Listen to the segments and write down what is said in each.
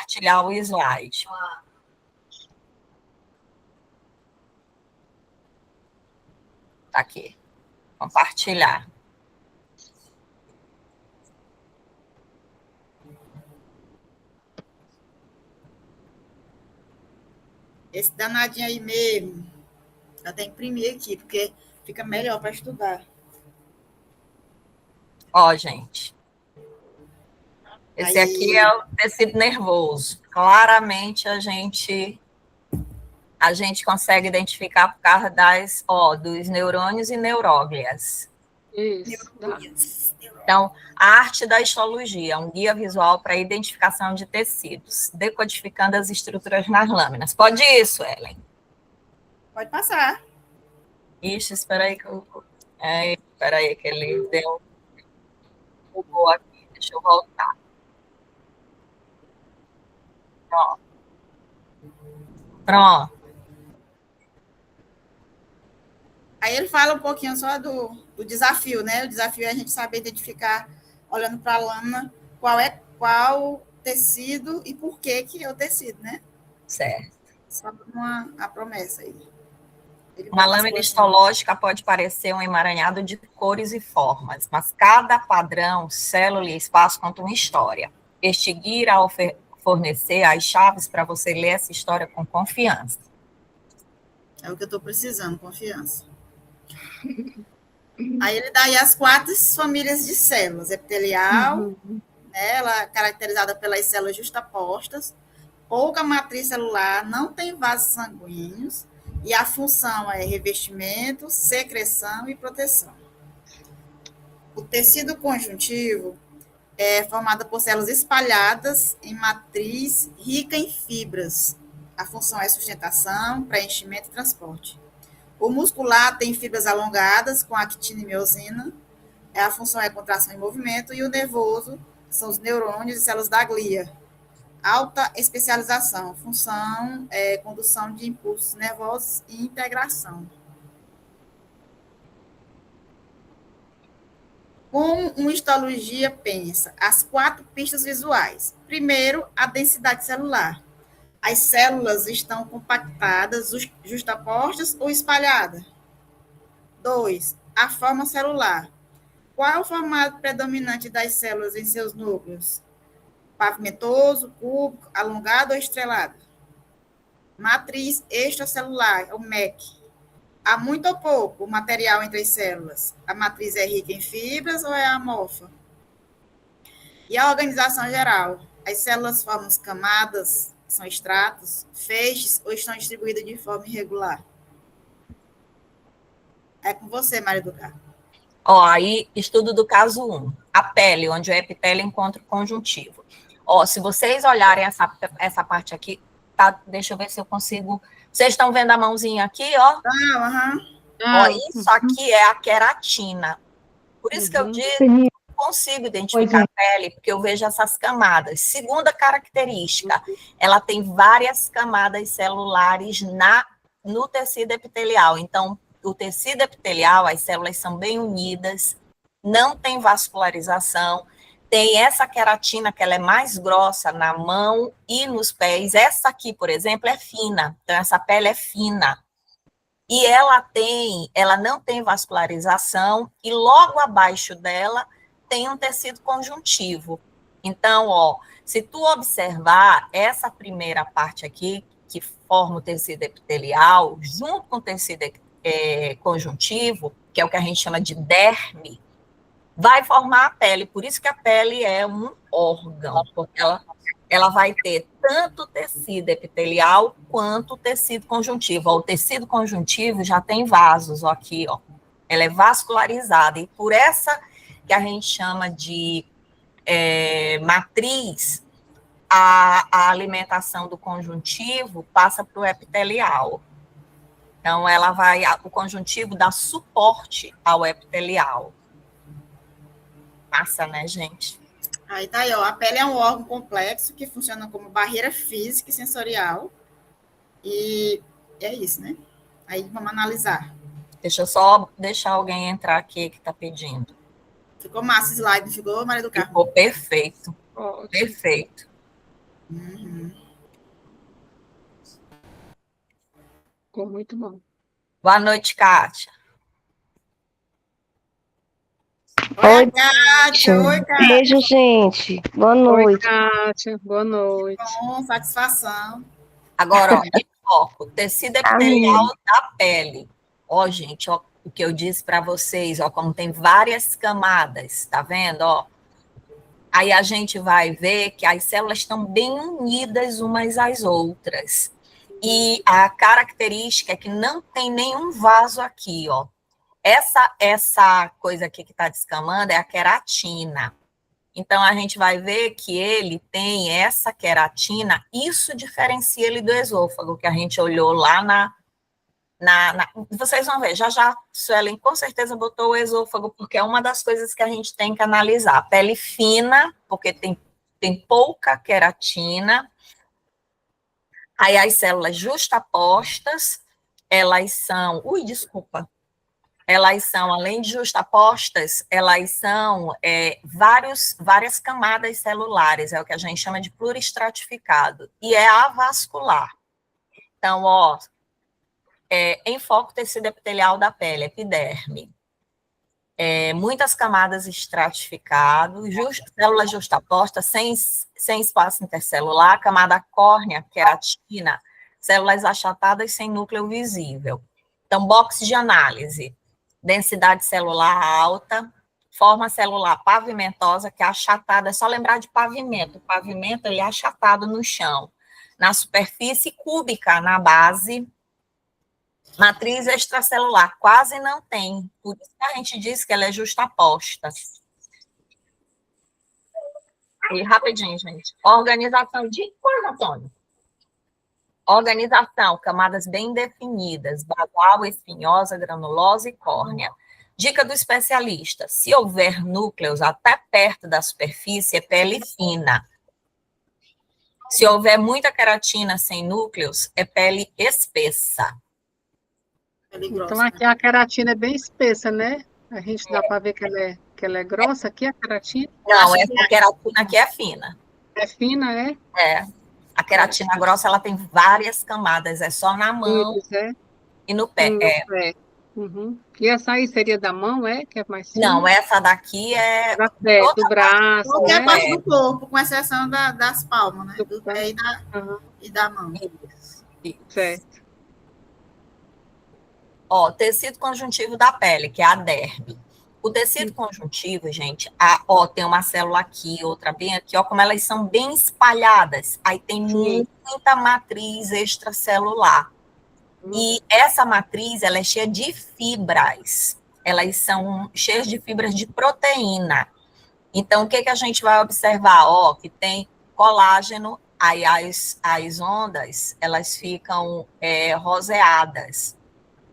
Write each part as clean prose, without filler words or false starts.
compartilhar o slide. Tá aqui. Compartilhar. Esse danadinho aí mesmo. Eu tenho que imprimir aqui, porque fica melhor para estudar. Ó, gente. Esse aqui é o tecido nervoso. Claramente a gente consegue identificar por causa dos neurônios e neuróglias. Isso. Então, a arte da histologia, um guia visual para a identificação de tecidos, decodificando as estruturas nas lâminas. Pode isso, Ellen? Pode passar. Ixi, espera aí que ele deu um bugou aqui. Deixa eu voltar. Pronto. Aí ele fala um pouquinho só do desafio, né? O desafio é a gente saber identificar, olhando para a lâmina, qual tecido e por que é o tecido, né? Certo. Só a promessa aí. Uma lâmina histológica pode parecer um emaranhado de cores e formas, mas cada padrão, célula e espaço conta uma história. Este guia irá fornecer as chaves para você ler essa história com confiança. É o que eu estou precisando, confiança. Aí ele dá aí as 4 famílias de células. Epitelial, né, ela é caracterizada pelas células justapostas, pouca matriz celular, não tem vasos sanguíneos, e a função é revestimento, secreção e proteção. O tecido conjuntivo é formado por células espalhadas em matriz rica em fibras. A função é sustentação, preenchimento e transporte. O muscular tem fibras alongadas com actina e miosina. A função é contração e movimento. E o nervoso são os neurônios e células da glia. Alta especialização. Função é condução de impulsos nervosos e integração. Como uma histologia pensa? As 4 pistas visuais. Primeiro, a densidade celular. As células estão compactadas, justapostas ou espalhadas? 2. A forma celular. Qual é o formato predominante das células em seus núcleos? Pavimentoso, cúbico, alongado ou estrelado? Matriz extracelular, o MEC. Há muito ou pouco material entre as células? A matriz é rica em fibras ou é amorfa? E a organização geral? As células formam camadas, são estratos, feixes ou estão distribuídas de forma irregular? É com você, Maria do Carmo. Ó, aí, estudo do caso 1. A pele, onde o epitélio encontra o conjuntivo. Ó, se vocês olharem essa parte aqui, tá? Deixa eu ver se eu consigo. Vocês estão vendo a mãozinha aqui, ó? Ó, isso aqui é a queratina. Por isso que eu digo que eu não consigo identificar a pele, porque eu vejo essas camadas. Segunda característica, ela tem várias camadas celulares no tecido epitelial. Então, o tecido epitelial, as células são bem unidas, não tem vascularização, tem essa queratina que ela é mais grossa na mão e nos pés. Essa aqui, por exemplo, é fina, então essa pele é fina. E ela não tem vascularização, e logo abaixo dela tem um tecido conjuntivo. Então, ó, se tu observar essa primeira parte aqui, que forma o tecido epitelial, junto com o tecido conjuntivo, que é o que a gente chama de derme, vai formar a pele. Por isso que a pele é um órgão, porque ela vai ter tanto tecido epitelial quanto tecido conjuntivo. Ó, o tecido conjuntivo já tem vasos, ó, aqui, ó. Ela é vascularizada, e por essa que a gente chama de matriz, a alimentação do conjuntivo passa para o epitelial. Então, o conjuntivo dá suporte ao epitelial. Massa, né, gente? Aí tá aí, ó. A pele é um órgão complexo que funciona como barreira física e sensorial. E é isso, né? Aí vamos analisar. Deixa eu só deixar alguém entrar aqui que está pedindo. Ficou massa o slide, não ficou, Maria do Carmo? Ficou perfeito. Perfeito. Uhum. Ficou muito bom. Boa noite, Kátia. Oi, Kátia. Oi, Kátia. Beijo, gente. Boa Oi, noite. Kátia. Boa noite. Bom, satisfação. Agora, ó, em foco, tecido epitelial Amém. da pele. Ó, gente, ó, o que eu disse para vocês, ó, como tem várias camadas, tá vendo, ó? Aí a gente vai ver que as células estão bem unidas umas às outras. E a característica é que não tem nenhum vaso aqui, ó. Essa coisa aqui que está descamando é a queratina. Então, a gente vai ver que ele tem essa queratina, isso diferencia ele do esôfago, que a gente olhou lá vocês vão ver, já Suelen com certeza botou o esôfago, porque é uma das coisas que a gente tem que analisar. Pele fina, porque tem pouca queratina. Aí as células justapostas, elas são... desculpa. Elas são, além de justapostas, elas são várias camadas celulares, é o que a gente chama de pluristratificado, e é avascular. Então, ó, em foco tecido epitelial da pele, epiderme. Muitas camadas estratificadas, células justapostas, sem espaço intercelular, camada córnea, queratina, células achatadas sem núcleo visível. Então, box de análise, densidade celular alta, forma celular pavimentosa, que é achatada, é só lembrar de pavimento. O pavimento ele é achatado no chão. Na superfície cúbica, na base. Matriz extracelular, quase não tem. Por isso que a gente diz que ela é justaposta. E rapidinho, gente. Organização de coisa, Antônio. Organização, camadas bem definidas, basal, espinhosa, granulosa e córnea. Dica do especialista: se houver núcleos até perto da superfície, é pele fina. Se houver muita queratina sem núcleos, é pele espessa. Então, aqui a queratina é bem espessa, né? A gente dá para ver que ela é grossa aqui, a queratina? Não, essa queratina aqui é fina. É fina, é? É. A queratina grossa, ela tem várias camadas, é só na mão e no pé. No pé. Uhum. E essa aí seria da mão, que é mais fina? Não, essa daqui é... Da pé, do braço, qualquer parte do corpo, com exceção das palmas, né? Do pé Uhum. e da mão. Isso. Certo. Ó, tecido conjuntivo da pele, que é a derme. O tecido conjuntivo, gente, tem uma célula aqui, outra bem aqui, ó, como elas são bem espalhadas. Aí tem muita matriz extracelular. E essa matriz, ela é cheia de fibras. Elas são cheias de fibras de proteína. Então, o que a gente vai observar? Ó, que tem colágeno, aí as ondas, elas ficam roseadas.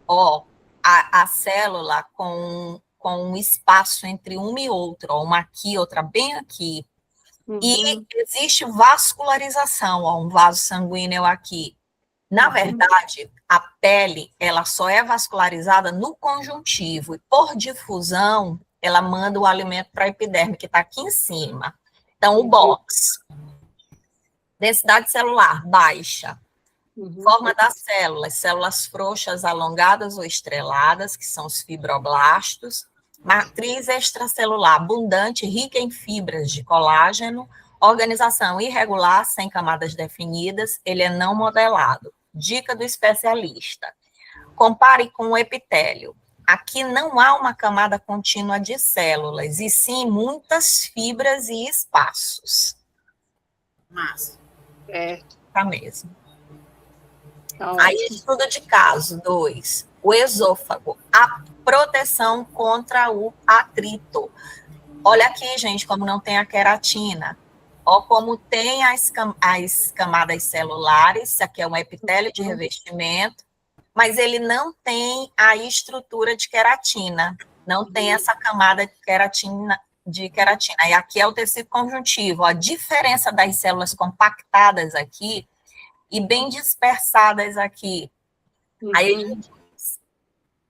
Ó, a célula com um espaço entre uma e outra, ó, uma aqui, outra bem aqui. E existe vascularização, ó, um vaso sanguíneo aqui. Na verdade, a pele, ela só é vascularizada no conjuntivo, e por difusão, ela manda o alimento para a epiderme, que está aqui em cima. Então, o box. Densidade celular, baixa. Forma das células frouxas, alongadas ou estreladas, que são os fibroblastos. Matriz extracelular, abundante, rica em fibras de colágeno. Organização irregular, sem camadas definidas, ele é não modelado. Dica do especialista: compare com o epitélio. Aqui não há uma camada contínua de células, e sim muitas fibras e espaços. Massa. Tá mesmo. Aí, estudo de caso 2. O esôfago, a proteção contra o atrito. Olha aqui, gente, como não tem a queratina. Ó, como tem as camadas celulares, isso aqui é um epitélio de revestimento, mas ele não tem a estrutura de queratina, não tem essa camada de queratina. E aqui é o tecido conjuntivo. A diferença das células compactadas aqui e bem dispersadas aqui. Aí,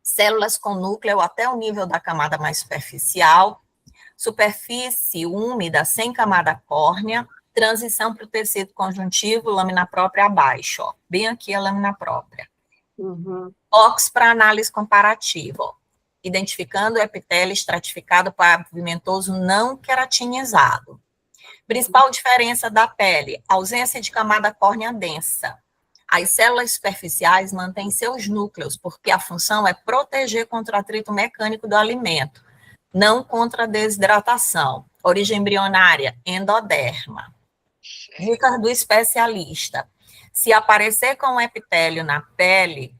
células com núcleo até o nível da camada mais superficial, superfície úmida, sem camada córnea, Transição para o tecido conjuntivo, lâmina própria abaixo, ó. Bem aqui a lâmina própria. Box para análise comparativa, ó. Identificando o epitélio estratificado pavimentoso não queratinizado. Principal diferença da pele, ausência de camada córnea densa. As células superficiais mantêm seus núcleos, porque a função é proteger contra o atrito mecânico do alimento, não contra a desidratação. Origem embrionária, endoderma. Dicas do especialista. Se aparecer com o epitélio na pele,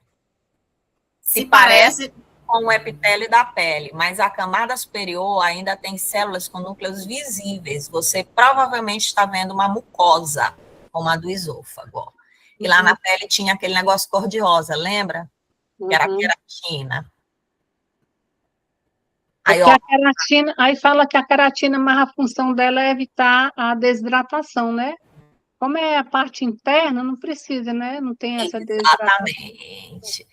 se parece com o epitélio da pele, mas a camada superior ainda tem células com núcleos visíveis. Você provavelmente está vendo uma mucosa, como a do esôfago. E lá na pele tinha aquele negócio cor-de-rosa, lembra? Que era a queratina. Aí, ó, a queratina, aí fala que a queratina, mas a função dela é evitar a desidratação, né? Como é a parte interna, não precisa, né? Não tem essa desidratação. Exatamente.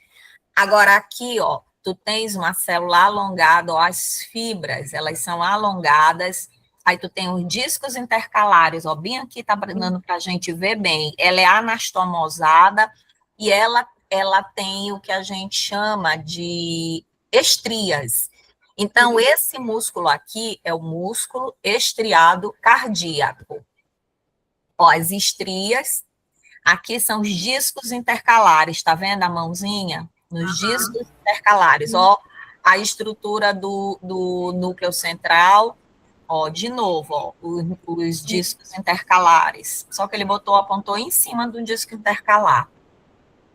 Agora, aqui, ó, tu tens uma célula alongada, ó, as fibras, elas são alongadas, aí tu tem os discos intercalares, ó, bem aqui tá dando pra gente ver bem, ela é anastomosada e ela tem o que a gente chama de estrias. Então, esse músculo aqui é o músculo estriado cardíaco. Ó, as estrias, aqui são os discos intercalares, tá vendo a mãozinha? Nos discos intercalares, ó, a estrutura do núcleo central, ó, de novo, ó, os discos intercalares, só que ele apontou em cima do disco intercalar.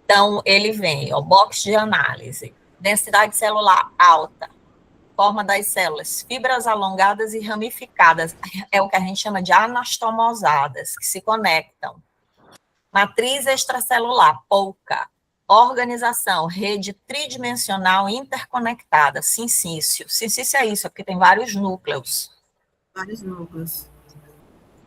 Então, ele vem, ó, box de análise, densidade celular alta, forma das células, fibras alongadas e ramificadas, é o que a gente chama de anastomosadas, que se conectam. Matriz extracelular, pouca. Organização, rede tridimensional interconectada, sincício. Sincício é isso, é porque tem vários núcleos. Vários núcleos.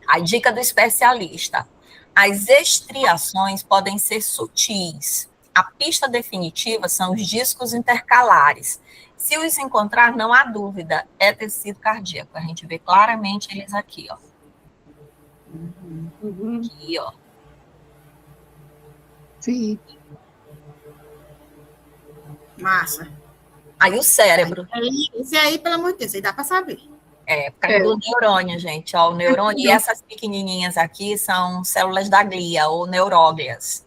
A dica do especialista. As estriações podem ser sutis. A pista definitiva são os discos intercalares. Se os encontrar, não há dúvida, é tecido cardíaco. A gente vê claramente eles aqui, ó. Aqui, ó. Sim. Massa. Aí o cérebro. Esse aí, pelo amor de Deus, aí dá para saber. É, por causa do neurônio, gente. Ó, o neurônio, e essas pequenininhas aqui são células da glia, ou neuróglias.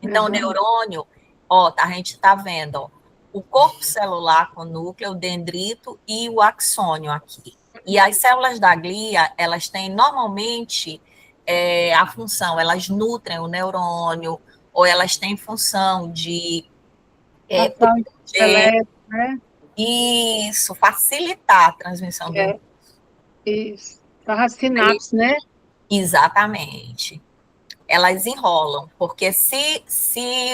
Então, o neurônio, ó, a gente tá vendo, ó, o corpo celular com núcleo, o dendrito e o axônio aqui. E as células da glia, elas têm normalmente a função, elas nutrem o neurônio, ou elas têm função de proteger, né? Isso, facilitar a transmissão do isso. Para as sinapses, né? Exatamente. Elas enrolam, porque se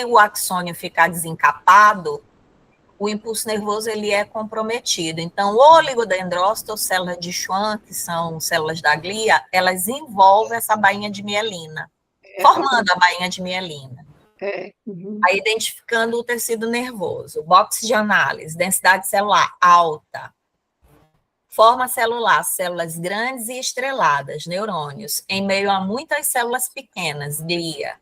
o axônio ficar desencapado, o impulso nervoso ele é comprometido. Então, o oligodendrócito, ou células de Schwann, que são células da glia, elas envolvem essa bainha de mielina, formando a bainha de mielina. Aí, identificando o tecido nervoso, box de análise, densidade celular alta, forma celular, células grandes e estreladas, neurônios, em meio a muitas células pequenas, glia.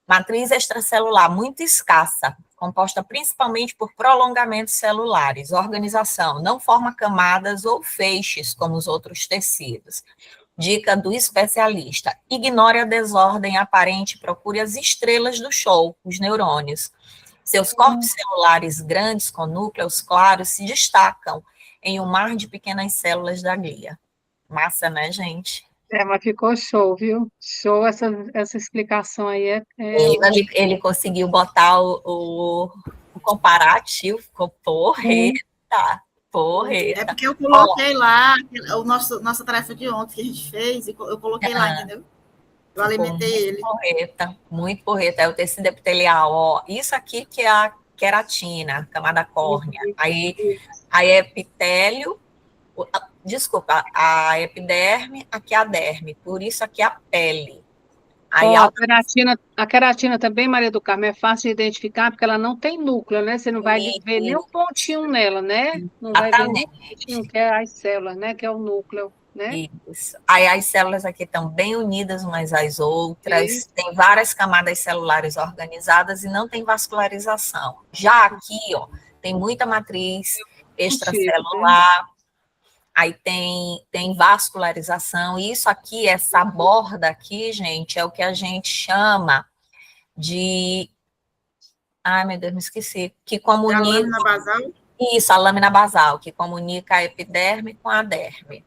Matriz extracelular muito escassa, composta principalmente por prolongamentos celulares. Organização, não forma camadas ou feixes como os outros tecidos. Dica do especialista: ignore a desordem aparente, procure as estrelas do show, os neurônios. Seus corpos celulares grandes com núcleos claros se destacam em um mar de pequenas células da glia. Massa, né, gente? Mas ficou show, viu? Show essa explicação aí. Ele conseguiu botar o comparativo, ficou porreta. É porque eu coloquei lá nossa tarefa de ontem que a gente fez, e eu coloquei lá, entendeu? Eu alimentei ele. Muito porreta. É o tecido epitelial, ó. Isso aqui que é a queratina, camada córnea. Aí é epitélio, desculpa, a epiderme, aqui é a derme, por isso aqui é a pele. Aí a queratina também, Maria do Carmo, é fácil de identificar, porque ela não tem núcleo, né? Você não vai ver nem um pontinho nela, né? Não vai ver nem um pontinho, que é as células, né? Que é o núcleo, né? Isso. Aí as células aqui estão bem unidas umas às outras, tem várias camadas celulares organizadas e não tem vascularização. Já aqui, ó, tem muita matriz extracelular, aí tem vascularização, e isso aqui, essa borda aqui, gente, é o que a gente chama de... Ai, meu Deus, me esqueci. Que comunica... A lâmina basal? Isso, a lâmina basal, que comunica a epiderme com a derme.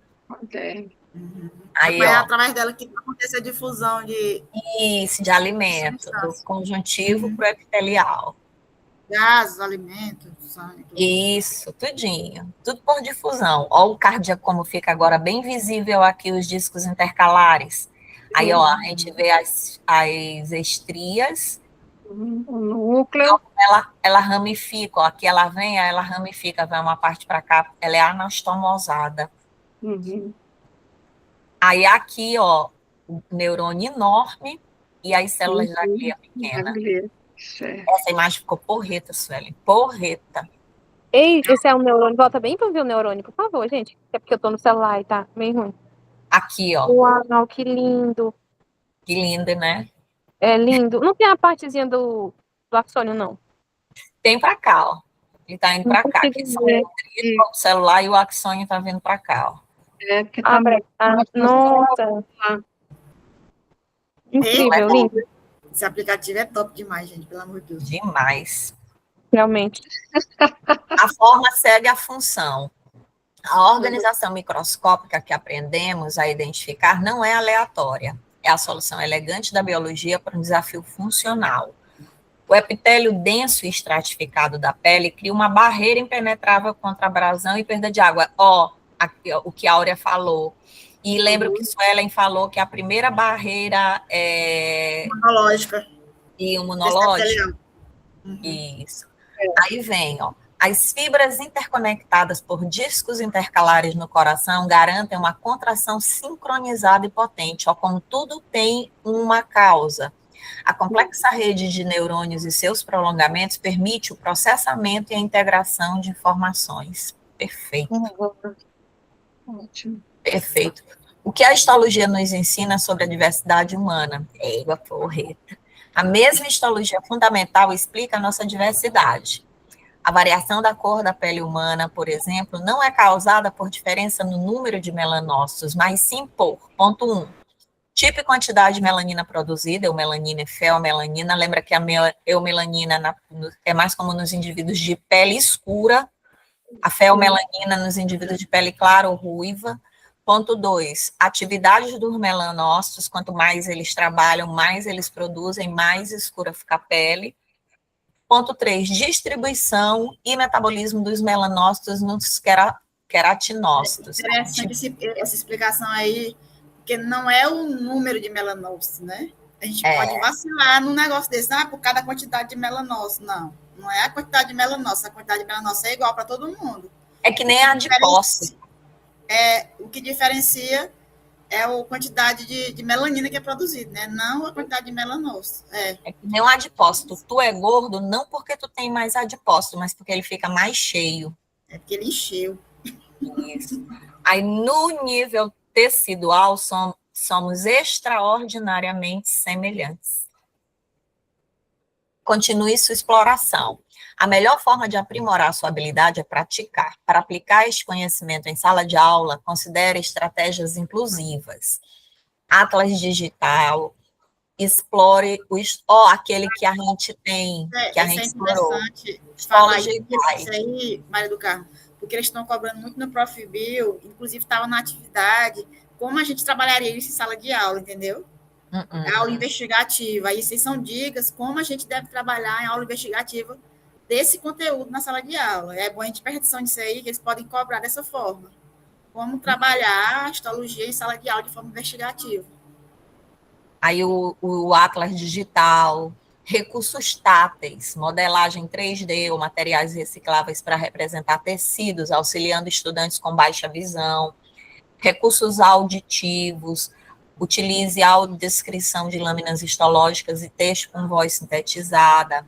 Aí, é ó, através dela que acontece a difusão de... Isso, de alimento, do conjuntivo para o epitelial. Gases, alimentos, sangue. Isso, tudinho. Tudo por difusão. Ó o cardíaco como fica agora bem visível aqui os discos intercalares. Aí, ó, a gente vê as estrias. O núcleo. Ela ramifica, ó, aqui ela vem, aí ela ramifica, vai uma parte para cá, ela é anastomosada. Aí aqui, ó, o neurônio enorme e as células da glia pequena. Essa imagem ficou porreta, Suelen, porreta. Ei, esse é um neurônio, volta bem para ver o neurônio, por favor, gente. É porque eu tô no celular e tá bem ruim. Aqui, ó. Uau, que lindo. Que lindo, né? É lindo. Não tem a partezinha do axônio, não. Tem para cá, ó. Ele tá indo para cá. Aqui são o celular e o axônio tá vindo para cá, ó. É, porque tá nossa. Incrível, lindo. Esse aplicativo é top demais, gente, pelo amor de Deus. Demais. Realmente. A forma segue a função. A organização microscópica que aprendemos a identificar não é aleatória. É a solução elegante da biologia para um desafio funcional. O epitélio denso e estratificado da pele cria uma barreira impenetrável contra abrasão e perda de água. Ó, aqui, ó, o que a Áurea falou. E lembra que Suelen falou que a primeira barreira é... imunológica. E imunológica. Isso. Aí vem, ó. As fibras interconectadas por discos intercalares no coração garantem uma contração sincronizada e potente, ó, como tudo tem uma causa. A complexa rede de neurônios e seus prolongamentos permite o processamento e a integração de informações. Perfeito. Ótimo. Perfeito. O que a histologia nos ensina sobre a diversidade humana? Égua, porreta. A mesma histologia fundamental explica a nossa diversidade. A variação da cor da pele humana, por exemplo, não é causada por diferença no número de melanócitos, mas sim por, ponto 1, tipo e quantidade de melanina produzida, eumelanina e feomelanina. Lembra que a eumelanina é mais comum nos indivíduos de pele escura, a feomelanina nos indivíduos de pele clara ou ruiva. Ponto 2, atividades dos melanócitos, quanto mais eles trabalham, mais eles produzem, mais escura fica a pele. Ponto 3, distribuição e metabolismo dos melanócitos nos queratinócitos. Interessante essa explicação aí, porque não é o número de melanócitos, né? A gente pode vacilar num negócio desse, por causa da quantidade de melanócitos. Não é a quantidade de melanócitos, a quantidade de melanócitos é igual para todo mundo. É que nem a adipose. O que diferencia é a quantidade de melanina que é produzida, né? Não a quantidade de melanócitos. É que nem um adipócito. Tu é gordo não porque tu tem mais adipócito, mas porque ele fica mais cheio. É porque ele encheu. Isso. Aí, no nível tecidual, somos extraordinariamente semelhantes. Continue sua exploração. A melhor forma de aprimorar sua habilidade é praticar. Para aplicar este conhecimento em sala de aula, considere estratégias inclusivas. Atlas digital, explore aquele que a gente tem, que a gente explorou. Falar isso aí, Maria do Carmo, porque eles estão cobrando muito no Profibio, inclusive estava na atividade, como a gente trabalharia isso em sala de aula, entendeu? Aula investigativa. Aí essas são dicas como a gente deve trabalhar em aula investigativa desse conteúdo na sala de aula. É bom a gente prestar atenção nisso aí, que eles podem cobrar dessa forma. Como trabalhar a histologia em sala de aula de forma investigativa. Aí o Atlas digital, recursos táteis, modelagem 3D ou materiais recicláveis para representar tecidos, auxiliando estudantes com baixa visão, recursos auditivos, utilize audiodescrição de lâminas histológicas e texto com voz sintetizada,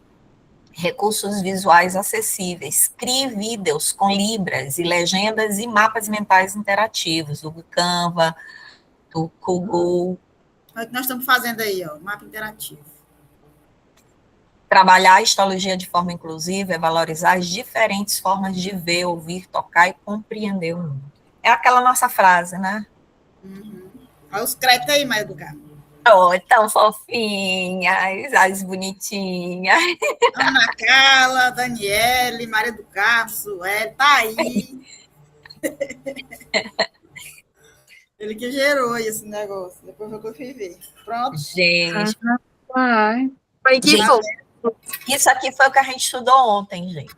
recursos visuais acessíveis, crie vídeos com libras e legendas e mapas mentais interativos, do Canva, do Google. Olha o que nós estamos fazendo aí, ó, mapa interativo. Trabalhar a histologia de forma inclusiva é valorizar as diferentes formas de ver, ouvir, tocar e compreender o mundo. É aquela nossa frase, né? Olha os créditos aí, Maria do Carmo. Oh, tão fofinhas, as bonitinhas. Ana Carla, Daniele, Maria do Carmo, Sueli, tá aí. Ele que gerou esse negócio. Depois eu fui ver. Pronto. Gente, Vai. Foi que Gente, foi. isso aqui foi o que a gente estudou ontem, gente.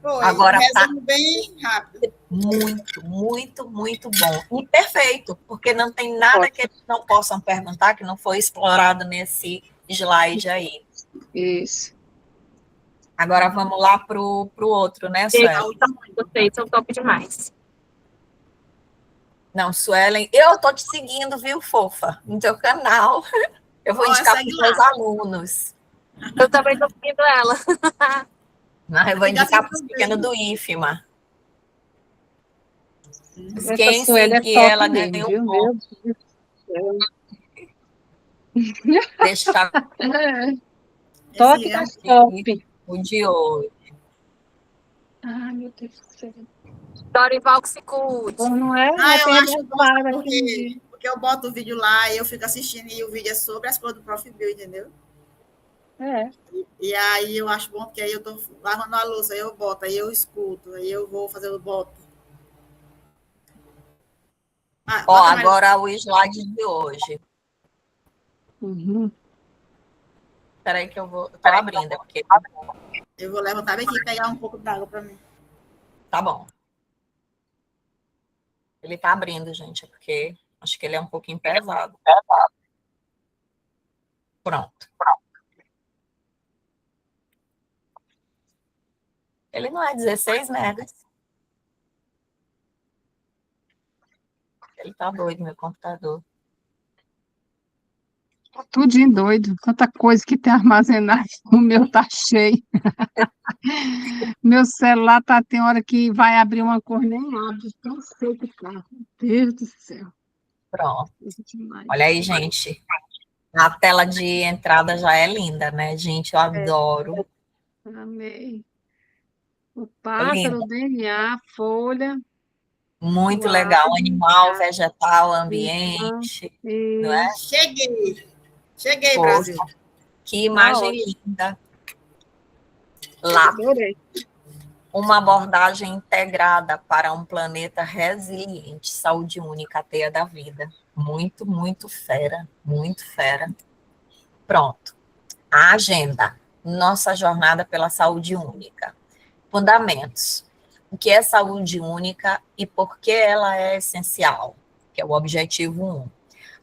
Foi. Agora Um resumo bem rápido. Muito, muito, muito bom. E perfeito, porque não tem nada que eles não possam perguntar que não foi explorado nesse slide aí. Isso. Agora vamos lá pro outro, né, Suelen? Vocês são top demais. Não, Suelen, eu tô te seguindo, viu, fofa? No teu canal. Eu vou indicar para os meus alunos. Eu também tô seguindo ela. Não, eu vou indicar para os pequenos do IFMA. Quem seguir ela ganhou um ponto. Deixa Top da top. o de hoje. Ai, meu Deus do céu. Dorival que se cuide. Bom, não é? Eu acho bom aqui. porque eu boto o vídeo lá e eu fico assistindo e o vídeo é sobre as coisas do Prof. Bill, entendeu? É. E aí eu acho bom porque aí eu tô lavando a louça, aí eu boto, aí eu escuto, aí eu vou fazer o boto. Ó, agora o slide de hoje. Uhum. Espera aí que eu vou... Tô abrindo, é porque... Eu vou levantar bem aqui e pegar um pouco d'água para mim. Tá bom. Ele tá abrindo, gente, é porque acho que ele é um pouquinho pesado. Pronto. Ele não é 16 megas. Ele tá doido, meu computador. Tudinho doido. Quanta coisa que tem armazenado. O meu tá cheio. Meu celular tem hora que vai abrir uma cor, nem abre. Tão seco que tá. Meu Deus do céu. Pronto. Olha aí, gente. A tela de entrada já é linda, né, gente? Eu adoro. Amei. O pássaro, o DNA, folha. Muito legal. Animal, vegetal, ambiente. Não é? Cheguei, Brasil. Que imagem linda. Lá. Adorei. Uma abordagem integrada para um planeta resiliente, saúde única, a teia da vida. Muito, muito fera, muito fera. Pronto. A agenda. Nossa jornada pela saúde única. Fundamentos. O que é saúde única e por que ela é essencial, que é o objetivo 1.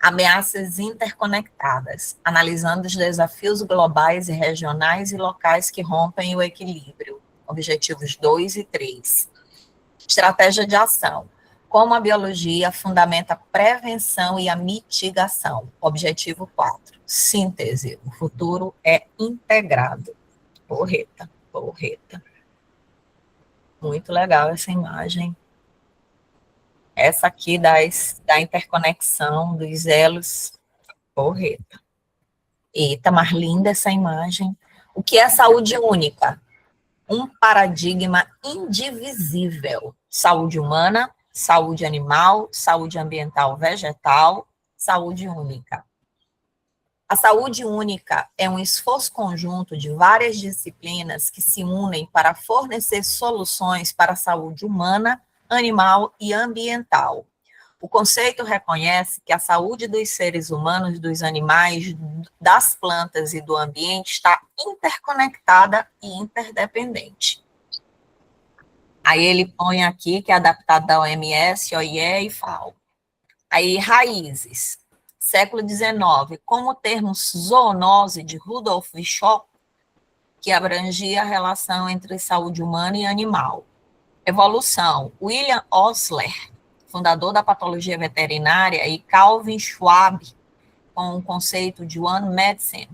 Ameaças interconectadas, analisando os desafios globais e regionais e locais que rompem o equilíbrio, objetivos 2 e 3. Estratégia de ação, como a biologia fundamenta a prevenção e a mitigação, objetivo 4. Síntese, o futuro é integrado. Porreta. Muito legal essa imagem. Essa aqui da interconexão dos elos. Porreta. Eita, mais linda essa imagem. O que é saúde única? Um paradigma indivisível. Saúde humana, saúde animal, saúde ambiental vegetal, saúde única. A saúde única é um esforço conjunto de várias disciplinas que se unem para fornecer soluções para a saúde humana, animal e ambiental. O conceito reconhece que a saúde dos seres humanos, dos animais, das plantas e do ambiente está interconectada e interdependente. Aí ele põe aqui que é adaptado da OMS, OIE e FAO. Aí, raízes. Século XIX, como o termo zoonose de Rudolf Virchow, que abrangia a relação entre saúde humana e animal. Evolução, William Osler, fundador da patologia veterinária, e Calvin Schwab, com o conceito de One Medicine,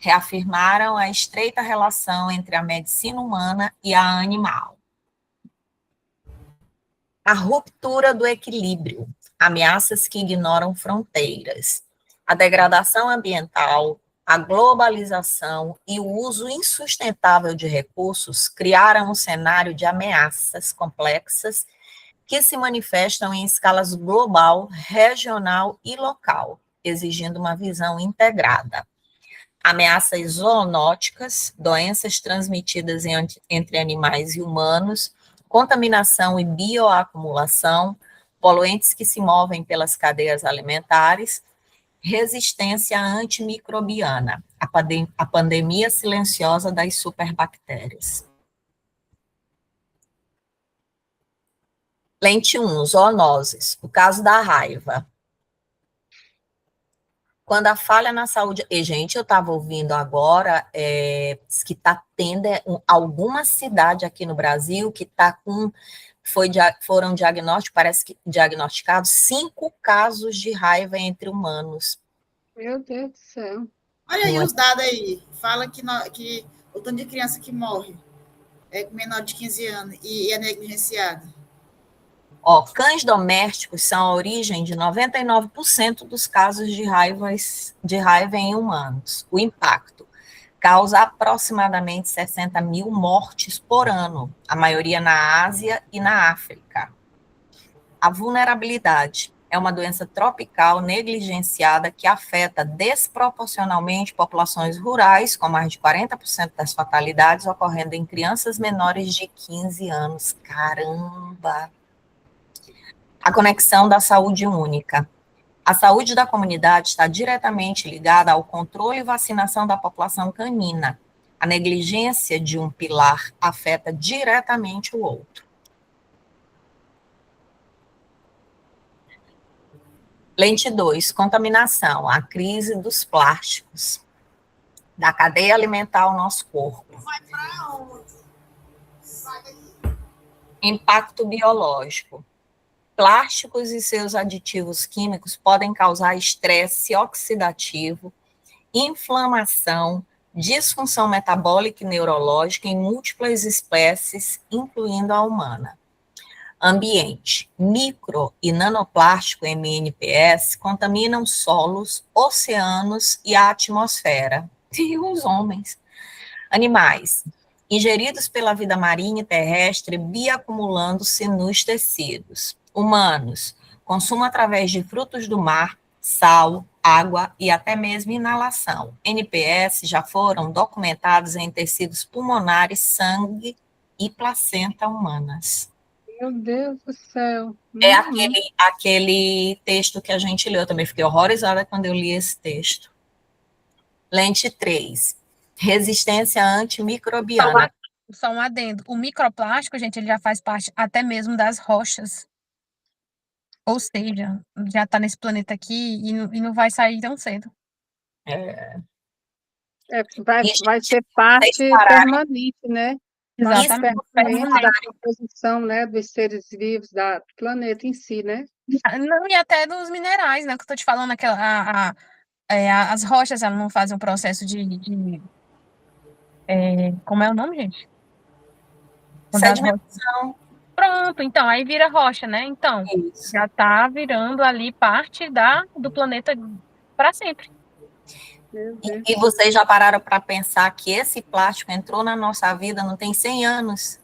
reafirmaram a estreita relação entre a medicina humana e a animal. A ruptura do equilíbrio, ameaças que ignoram fronteiras, a degradação ambiental, a globalização e o uso insustentável de recursos criaram um cenário de ameaças complexas que se manifestam em escalas global, regional e local, exigindo uma visão integrada. Ameaças zoonóticas, doenças transmitidas entre animais e humanos, contaminação e bioacumulação, poluentes que se movem pelas cadeias alimentares, resistência antimicrobiana, a pandemia silenciosa das superbactérias. Lente 1, zoonoses, o caso da raiva. Quando a falha na saúde... E, gente, eu estava ouvindo agora que está tendo alguma cidade aqui no Brasil que está com... Foram parece que diagnosticados 5 casos de raiva entre humanos. Meu Deus do céu. Olha aí os dados aí. Fala que o tanto de criança que morre é menor de 15 anos e é negligenciada. Cães domésticos são a origem de 99% dos casos de raiva em humanos. O impacto causa aproximadamente 60 mil mortes por ano, a maioria na Ásia e na África. A vulnerabilidade é uma doença tropical negligenciada que afeta desproporcionalmente populações rurais, com mais de 40% das fatalidades ocorrendo em crianças menores de 15 anos. Caramba! A conexão da saúde única. A saúde da comunidade está diretamente ligada ao controle e vacinação da população canina. A negligência de um pilar afeta diretamente o outro. Lente 2, contaminação, a crise dos plásticos, da cadeia alimentar ao nosso corpo. Vai para onde? Impacto biológico. Plásticos e seus aditivos químicos podem causar estresse oxidativo, inflamação, disfunção metabólica e neurológica em múltiplas espécies, incluindo a humana. Ambiente. Micro e nanoplástico MNPS contaminam solos, oceanos e a atmosfera. E os homens. Animais. Ingeridos pela vida marinha e terrestre, bioacumulando-se nos tecidos. Humanos, consumo através de frutos do mar, sal, água e até mesmo inalação. NPS já foram documentados em tecidos pulmonares, sangue e placenta humanas. Meu Deus do céu. É aquele texto que a gente leu, eu também fiquei horrorizada quando eu li esse texto. Lente 3, resistência antimicrobiana. Só um adendo. O microplástico, gente, ele já faz parte até mesmo das rochas. Ou seja, já está nesse planeta aqui e não vai sair tão cedo. Vai ser parte permanente, né? Exatamente. Permanente da composição, né, dos seres vivos do planeta em si, né? Não, e até dos minerais, né? Que eu tô te falando, as rochas, elas não fazem um processo como é o nome, gente? Sedimentação. Pronto, então, aí vira rocha, né? Então, Isso. já tá virando ali parte do planeta para sempre. E vocês já pararam para pensar que esse plástico entrou na nossa vida não tem 100 anos?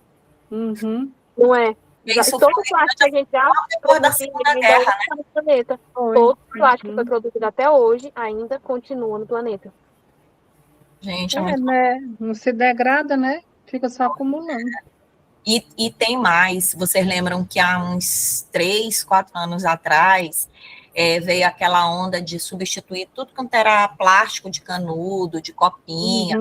Uhum. Não é? Isso Todo o plástico que a gente já depois da Segunda Guerra, né? no planeta. Todo o plástico que foi produzido até hoje ainda continua no planeta. Gente, é muito... né? Não se degrada, né? Fica só acumulando. E tem mais, vocês lembram que há uns 3, 4 anos atrás, veio aquela onda de substituir tudo quanto era plástico de canudo, de copinha,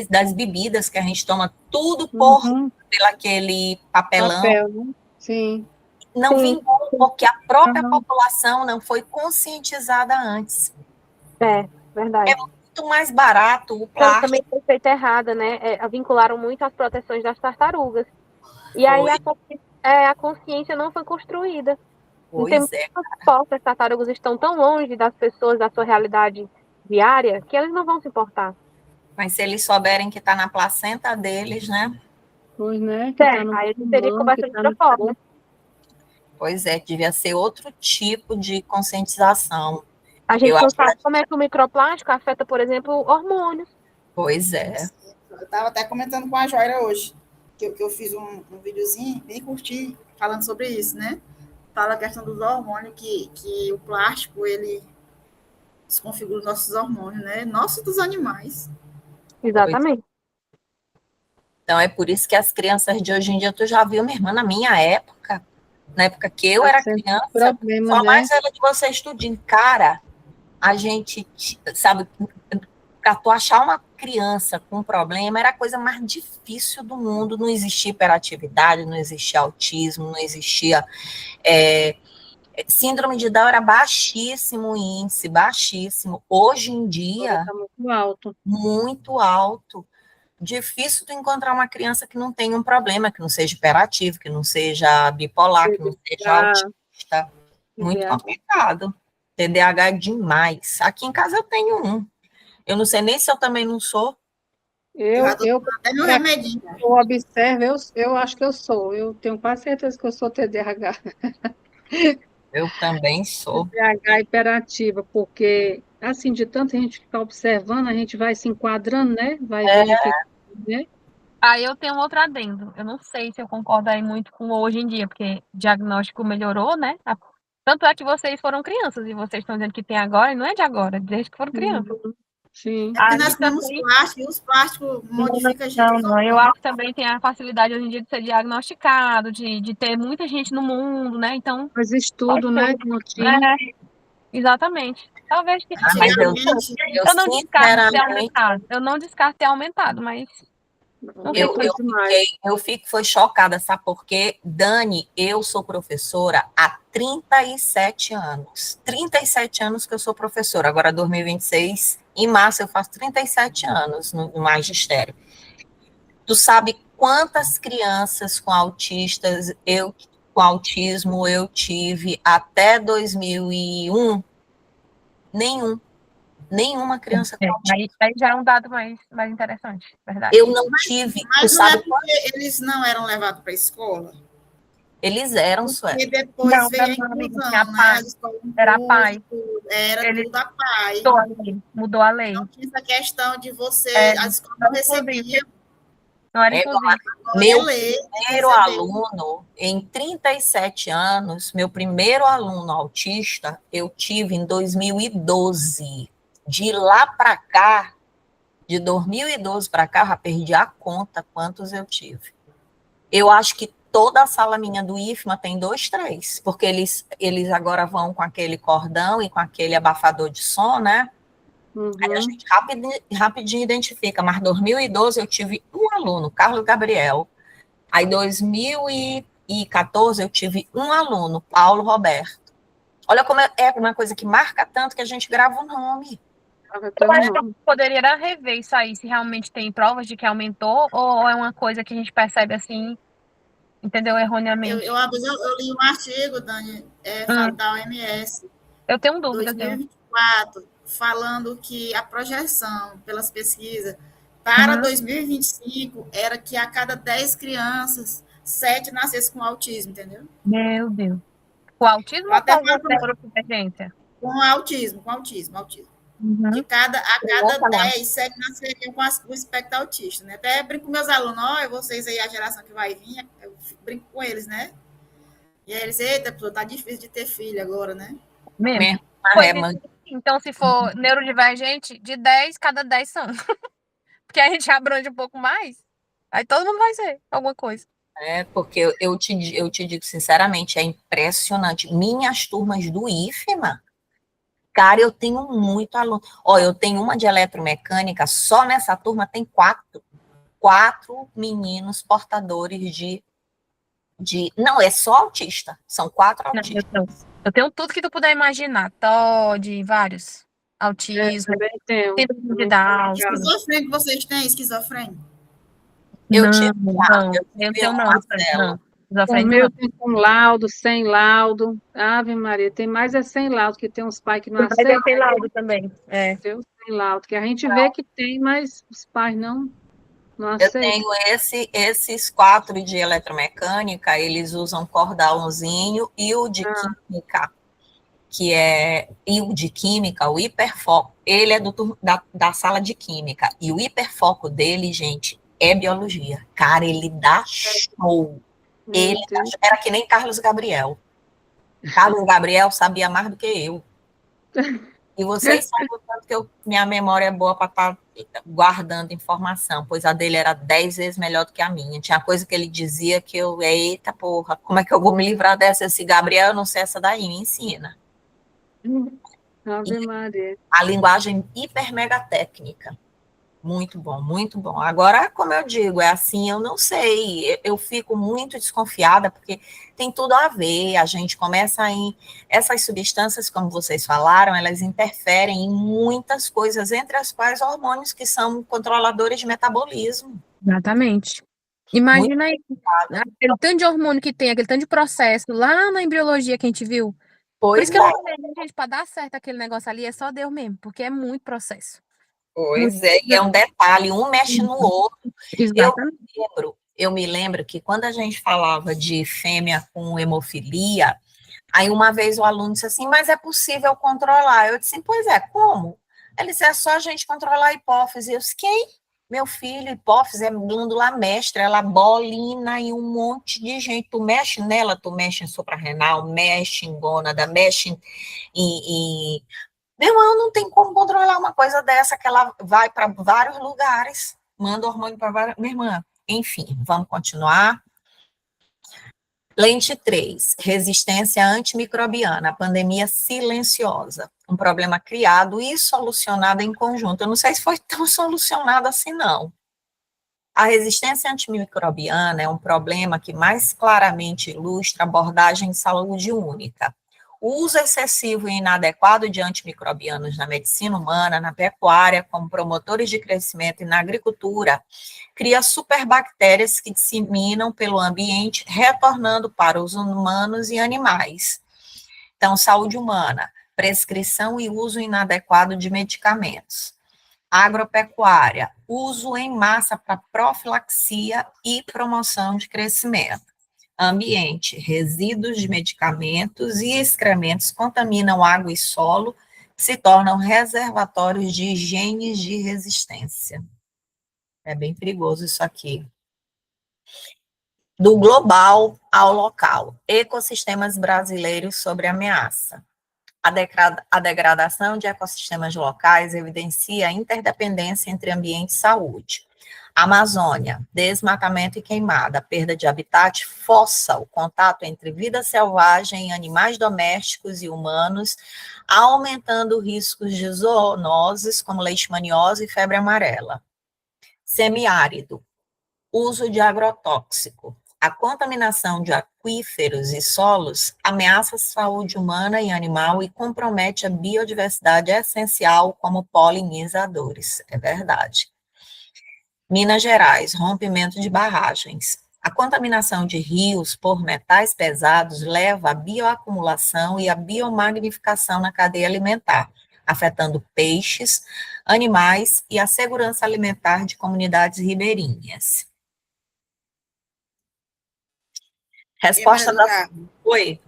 das bebidas que a gente toma, tudo pelo aquele papelão. Papel, né? Sim. Não vingou, porque a própria população não foi conscientizada antes. É, verdade. É muito mais barato o plástico. Também foi feita errada, né? Vincularam muito as proteções das tartarugas. E aí a consciência não foi construída. Não tem Pois é. muito transporte, as tartarugas estão tão longe das pessoas, da sua realidade diária, que eles não vão se importar. Mas se eles souberem que está na placenta deles, né? Pois, né? Que tá no Aí a gente teria que pulmão, que conversar de tá no outra forma. corpo. Pois é, devia ser outro tipo de conscientização. A gente Eu não acho que, sabe como é que o microplástico afeta, por exemplo, hormônios. pois é. Eu estava até comentando com a Joira hoje, que eu fiz um videozinho bem curtinho falando sobre isso, né? Fala a questão dos hormônios, que o plástico, ele desconfigura os nossos hormônios, né? Nossos dos animais. Exatamente. Então é por isso que as crianças de hoje em dia, tu já viu, minha irmã, na minha época, na época que eu Tá era sendo um criança, problema, só né? mais velha de você estudando. Cara, a gente, sabe, para tu achar uma criança com problema era a coisa mais difícil do mundo. Não existia hiperatividade, não existia autismo, não existia síndrome de Down, era baixíssimo o índice, baixíssimo. Hoje em Agora dia, tá muito alto. muito alto. Difícil tu encontrar uma criança que não tenha um problema, que não seja hiperativo, que não seja bipolar, que não seja autista. Muito TDAH. complicado. TDAH é demais. Aqui em casa eu tenho um. Eu não sei nem se eu também não sou. Eu já Eu, tô eu, tomando até meu remedinho. eu observo, eu acho que eu sou. Eu tenho quase certeza que eu sou TDAH. Eu também sou. TDAH hiperativa, porque, assim, de tanta gente ficar observando, a gente vai se enquadrando, né? Vai verificando, né? Aí eu tenho um outro adendo. Eu não sei se eu concordo aí muito com hoje em dia, porque o diagnóstico melhorou, né? Tanto é que vocês foram crianças e vocês estão dizendo que tem agora, e não é de agora, desde que foram crianças. Sim. É porque Aí nós comemos também. plástico, e os plásticos modificam a gente. Não, eu acho que também tem a facilidade hoje em dia de ser diagnosticado, de ter muita gente no mundo, né? Então, Mas pode estudo, né? ser. Que não tinha. Exatamente. Talvez que. Ah, mas Antigamente, Eu não descarto ter sinceramente, aumentado. Eu não descarto ter aumentado, mas não sei eu por fiquei, eu fico foi chocada, sabe por quê? Dani, eu sou professora há 37 anos. 37 anos que eu sou professora. Agora, 2026, em março, eu faço 37 anos no magistério. Tu sabe quantas crianças com autismo eu tive até 2001? Nenhuma criança com autismo. Aí já é um dado mais interessante, verdade. Eu não tive. mas Tu não é sabe porque eles não eram levados para a escola. eles eram, Porque Sueli. depois Não, veio a não, amiga, inclusão, tinha né? pai. As escolas Era pai. públicas, era Ele tudo a pai. mudou a lei. Não tinha essa questão de você, a escola não não recebia, Não era É, inclusive. Meu lei, primeiro aluno, em 37 anos, meu primeiro aluno autista, eu tive em 2012. De lá para cá, de 2012 para cá, eu já perdi a conta quantos eu tive. Eu acho que toda a sala minha do IFMA tem 2, 3, porque eles agora vão com aquele cordão e com aquele abafador de som, né? Aí a gente rapidinho identifica, mas 2012 eu tive um aluno, Carlos Gabriel. Aí 2014 eu tive um aluno, Paulo Roberto. Olha como é uma coisa que marca tanto que a gente grava o nome. Eu acho que eu poderia rever isso aí, se realmente tem provas de que aumentou, ou é uma coisa que a gente percebe assim, entendeu? Erroneamente. Eu li um artigo, Dani, da OMS, Eu tenho dúvidas. 2024, falando que a projeção pelas pesquisas para 2025 era que a cada 10 crianças, 7 nascessem com autismo, entendeu? Meu Deus. O autismo ou com neurodivergência? Com autismo. Que a cada 10, 7 nasceriam com o espectro autista, né? Até brinco com meus alunos, vocês aí, a geração que vai vir, eu brinco com eles, né? E aí eles, eita, tá difícil de ter filho agora, né? Mesmo. Então, se for neurodivergente, de 10, cada 10 são. Porque a gente abrange um pouco mais, aí todo mundo vai ser alguma coisa. Porque eu te digo sinceramente, é impressionante. Minhas turmas do IFMA, cara, eu tenho muito aluno. Eu tenho uma de eletromecânica, só nessa turma tem 4 meninos portadores de... Não, é só autista, são 4 autistas. Eu tenho tudo que tu puder imaginar, TOD, vários. Autismo, síndrome de Down. Esquizofrênico, vocês têm esquizofrênico? Eu tive não, Marcelo. Os O açaí não. meu tem com laudo, sem laudo. Ave Maria, tem mais é sem laudo, que tem uns pais que não Mas é aceitam, sem laudo também. É. entendeu? Sem laudo, que a gente vê que tem, mas os pais não Eu aceitam. tenho esses 4 de eletromecânica, eles usam cordãozinho, e o de química, e o de química, o hiperfoco, ele é da sala de química, e o hiperfoco dele, gente, é biologia. Cara, ele dá show. Meu Deus. Era que nem Carlos Gabriel. Carlos Gabriel sabia mais do que eu. E vocês sabem o tanto que minha memória é boa para estar guardando informação, pois a dele era 10 vezes melhor do que a minha. Tinha coisa que ele dizia que eu, eita porra, como é que eu vou me livrar dessa? Esse Gabriel, eu não sei essa daí, me ensina. Ave Maria. A linguagem hiper mega técnica. Muito bom, muito bom. Agora, como eu digo, é assim, eu não sei, eu fico muito desconfiada, porque tem tudo a ver, a gente começa em... Essas substâncias, como vocês falaram, elas interferem em muitas coisas, entre as quais hormônios que são controladores de metabolismo. Exatamente. Imagina aí, aquele tanto de hormônio que tem, aquele tanto de processo lá na embriologia que a gente viu. Por Pois isso que eu é, falei, gente, para dar certo aquele negócio ali é só Deus mesmo, porque é muito processo. pois é, e é um detalhe, um mexe no outro. Exatamente. Eu me lembro que quando a gente falava de fêmea com hemofilia, aí uma vez o aluno disse assim, mas é possível controlar? Eu disse, pois é, como? Ele disse, é só a gente controlar a hipófise. Eu disse, quem? Meu filho, hipófise é glândula mestra, ela bolina em um monte de gente. Tu mexe nela, tu mexe em suprarrenal, mexe em gônada, mexe em... Meu irmão, não tem como controlar uma coisa dessa, que ela vai para vários lugares, manda hormônio para vários... Minha irmã, enfim, vamos continuar. Lente 3, resistência antimicrobiana, pandemia silenciosa, um problema criado e solucionado em conjunto. Eu não sei se foi tão solucionado assim, não. A resistência antimicrobiana é um problema que mais claramente ilustra a abordagem de saúde única. O uso excessivo e inadequado de antimicrobianos na medicina humana, na pecuária, como promotores de crescimento e na agricultura, cria superbactérias que disseminam pelo ambiente, retornando para os humanos e animais. Então, saúde humana, prescrição e uso inadequado de medicamentos. Agropecuária, uso em massa para profilaxia e promoção de crescimento. Ambiente, resíduos de medicamentos e excrementos contaminam água e solo, se tornam reservatórios de genes de resistência. É bem perigoso isso aqui. Do global ao local, ecossistemas brasileiros sobre ameaça. A degradação de ecossistemas locais evidencia a interdependência entre ambiente e saúde. Amazônia, desmatamento e queimada, perda de habitat força o contato entre vida selvagem, animais domésticos e humanos, aumentando riscos de zoonoses como leishmaniose e febre amarela. Semiárido, uso de agrotóxico. A contaminação de aquíferos e solos ameaça a saúde humana e animal e compromete a biodiversidade essencial como polinizadores. É verdade. Minas Gerais, rompimento de barragens. A contaminação de rios por metais pesados leva à bioacumulação e à biomagnificação na cadeia alimentar, afetando peixes, animais e a segurança alimentar de comunidades ribeirinhas. Resposta da... Oi.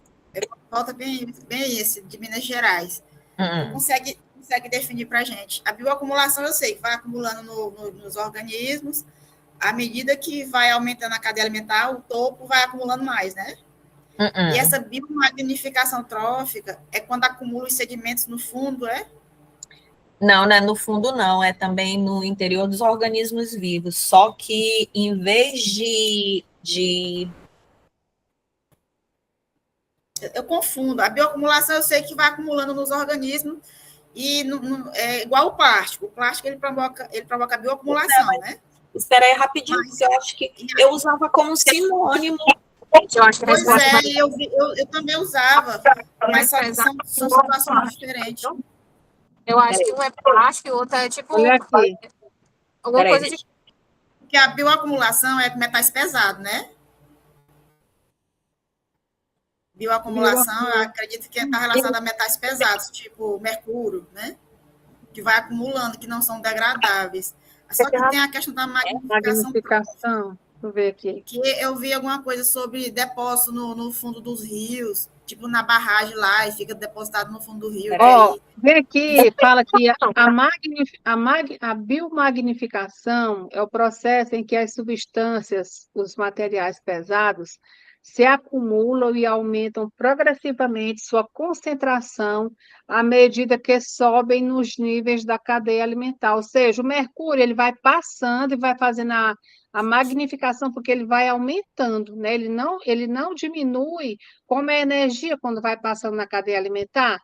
Volta bem esse de Minas Gerais. Consegue definir para a gente. A bioacumulação, eu sei que vai acumulando nos organismos, à medida que vai aumentando a cadeia alimentar, o topo vai acumulando mais, né? E essa biomagnificação trófica é quando acumula os sedimentos no fundo, é? Não, não é no fundo, não. É também no interior dos organismos vivos. Só que, em vez de Eu confundo. A bioacumulação eu sei que vai acumulando nos organismos e é igual o plástico. O plástico ele provoca a bioacumulação, né? Espera aí rapidinho, porque eu acho que eu usava como sinônimo. Eu acho que pois é, eu também usava, mas são situações diferentes. Eu acho que um é plástico e o outro é tipo... Olha aqui. Alguma coisa de... Porque a bioacumulação é metais pesados, né? bioacumulação, eu acredito que está relacionada a metais pesados, tipo mercúrio, né? Que vai acumulando, que não são degradáveis. Só que tem a questão da magnificação. Magnificação. Deixa eu ver aqui. Que eu vi alguma coisa sobre depósito no fundo dos rios, tipo na barragem lá, e fica depositado no fundo do rio. Ó, vem aqui, fala que a biomagnificação é o processo em que as substâncias, os materiais pesados, se acumulam e aumentam progressivamente sua concentração à medida que sobem nos níveis da cadeia alimentar. Ou seja, o mercúrio ele vai passando e vai fazendo a magnificação, porque ele vai aumentando, né? Ele não diminui como é a energia quando vai passando na cadeia alimentar.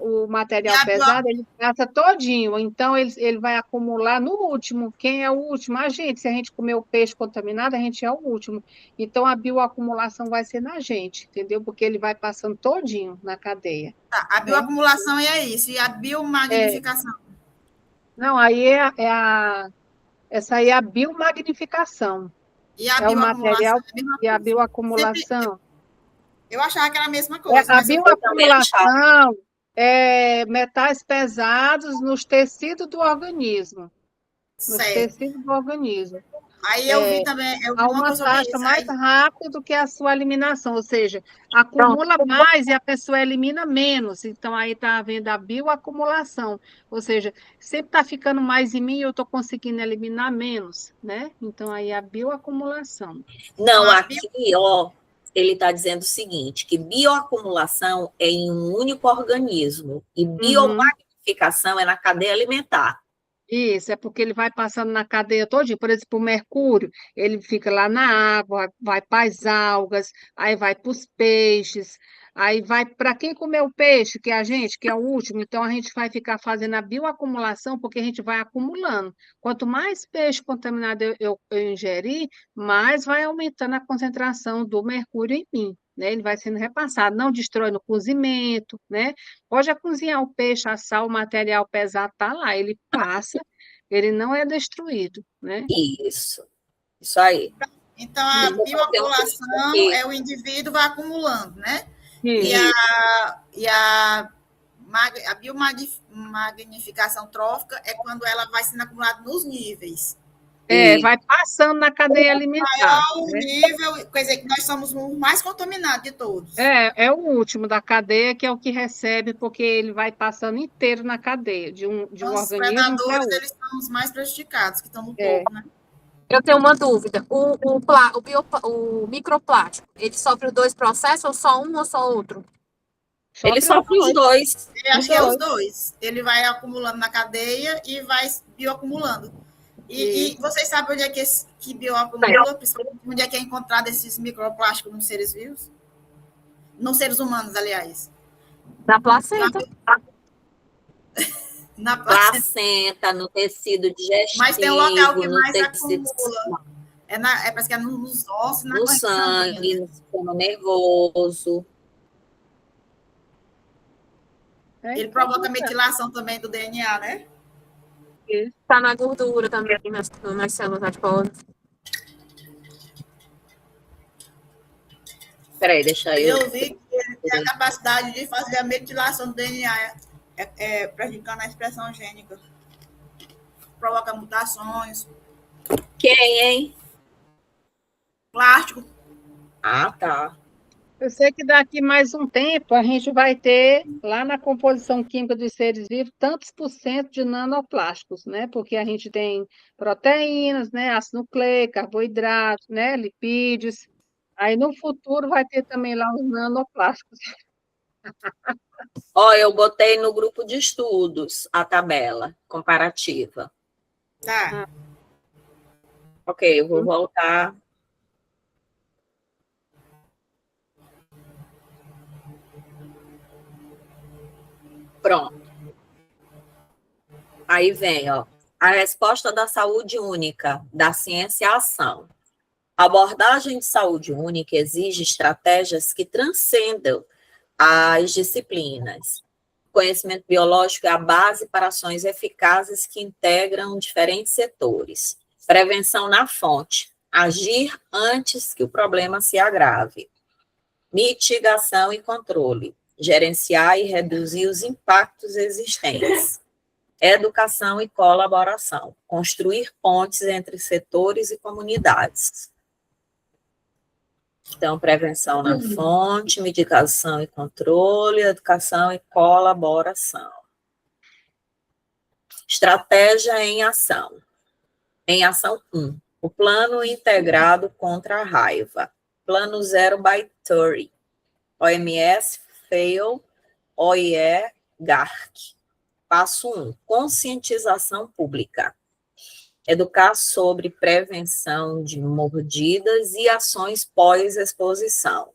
O material pesado, ele passa todinho, então ele vai acumular no último. Quem é o último? A gente. Se a gente comer o peixe contaminado, a gente é o último. Então, a bioacumulação vai ser na gente, entendeu? Porque ele vai passando todinho na cadeia. Tá, a bioacumulação é isso, e a biomagnificação? Não, aí essa aí é a biomagnificação. E a o material e a coisa. bioacumulação. Eu achava que era a mesma coisa. A bioacumulação é metais pesados nos tecidos do organismo. Nos tecidos do organismo. Aí eu vi também. Há uma taxa mais rápida do que a sua eliminação, ou seja, acumula mais e a pessoa elimina menos. Então, aí está havendo a bioacumulação. Ou seja, sempre está ficando mais em mim e eu estou conseguindo eliminar menos, né? Então, aí a bioacumulação. Não, aqui, ó, ele está dizendo o seguinte, que bioacumulação é em um único organismo e biomagnificação é na cadeia alimentar. Isso, é porque ele vai passando na cadeia todinha. Por exemplo, o mercúrio, ele fica lá na água, vai para as algas, aí vai para os peixes, aí vai para quem comeu o peixe, que é a gente, que é o último. Então, a gente vai ficar fazendo a bioacumulação, porque a gente vai acumulando. Quanto mais peixe contaminado eu ingerir, mais vai aumentando a concentração do mercúrio em mim. Né? Ele vai sendo repassado, não destrói no cozimento, né? Pode cozinhar o peixe, assar, o material pesado está lá, ele passa, ele não é destruído, né? Isso aí. Então, a bioacumulação é o indivíduo vai acumulando, né? E a biomagnificação trófica é quando ela vai sendo acumulada nos níveis. Vai passando na cadeia alimentar. O nível, quer dizer, que nós somos o mais contaminado de todos. É o último da cadeia, que é o que recebe, porque ele vai passando inteiro na cadeia, de um organismo. Os predadores, eles são os mais prejudicados, que estão no corpo, né? Eu tenho uma dúvida. O microplástico, ele sofre os dois processos, ou só um ou só outro? Ele sofre os dois. Eu acho que é os dois. Ele vai acumulando na cadeia e vai bioacumulando. E vocês sabem onde é que bioacumula, principalmente onde é que é encontrado esses microplásticos nos seres vivos? Nos seres humanos, aliás. Na placenta. Na placenta, no tecido digestivo. Mas tem um local que mais acumula. Parece que é nos ossos, no sangue, no sistema nervoso. Ele provoca metilação também do DNA, né? Está na gordura também, nas células adiposas. Peraí, deixa eu... Eu vi que ele tem a capacidade de fazer a metilação do DNA, prejudicando a expressão gênica. Provoca mutações. Quem, hein? Plástico. Ah, tá. Eu sei que daqui mais um tempo a gente vai ter, lá na composição química dos seres vivos, tantos por cento de nanoplásticos, né? Porque a gente tem proteínas, né? Ácido nucleico, carboidratos, né? Lipídios. Aí no futuro vai ter também lá os nanoplásticos. Ó, eu botei no grupo de estudos a tabela comparativa. Tá. Ok, eu vou voltar. Pronto. Aí vem, ó, a resposta da saúde única, da ciência à ação. A abordagem de saúde única exige estratégias que transcendam as disciplinas. O conhecimento biológico é a base para ações eficazes que integram diferentes setores. Prevenção na fonte, agir antes que o problema se agrave. Mitigação e controle. Gerenciar e reduzir os impactos existentes. Educação e colaboração. Construir pontes entre setores e comunidades. Então, prevenção na fonte, mitigação e controle, educação e colaboração. Estratégia em ação. Em ação 1. O plano integrado contra a raiva. Plano Zero by 30. OMS, FAIL, OIE, GARC. Passo 1. Conscientização pública. Educar sobre prevenção de mordidas e ações pós-exposição.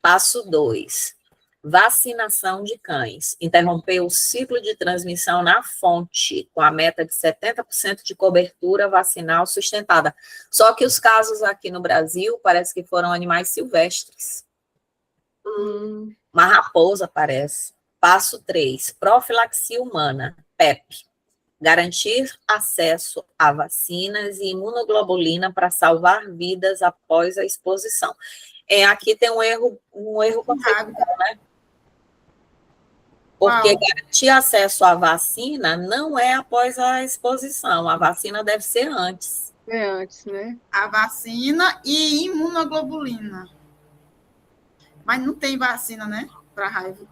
Passo 2. Vacinação de cães. Interromper o ciclo de transmissão na fonte, com a meta de 70% de cobertura vacinal sustentada. Só que os casos aqui no Brasil parece que foram animais silvestres. Uma raposa, parece. Passo 3. Profilaxia humana, PEP. Garantir acesso a vacinas e imunoglobulina para salvar vidas após a exposição. Aqui tem um erro conceitual, né? Porque garantir acesso à vacina não é após a exposição, a vacina deve ser antes. É antes, né? A vacina e imunoglobulina. Mas não tem vacina, né? Para raiva.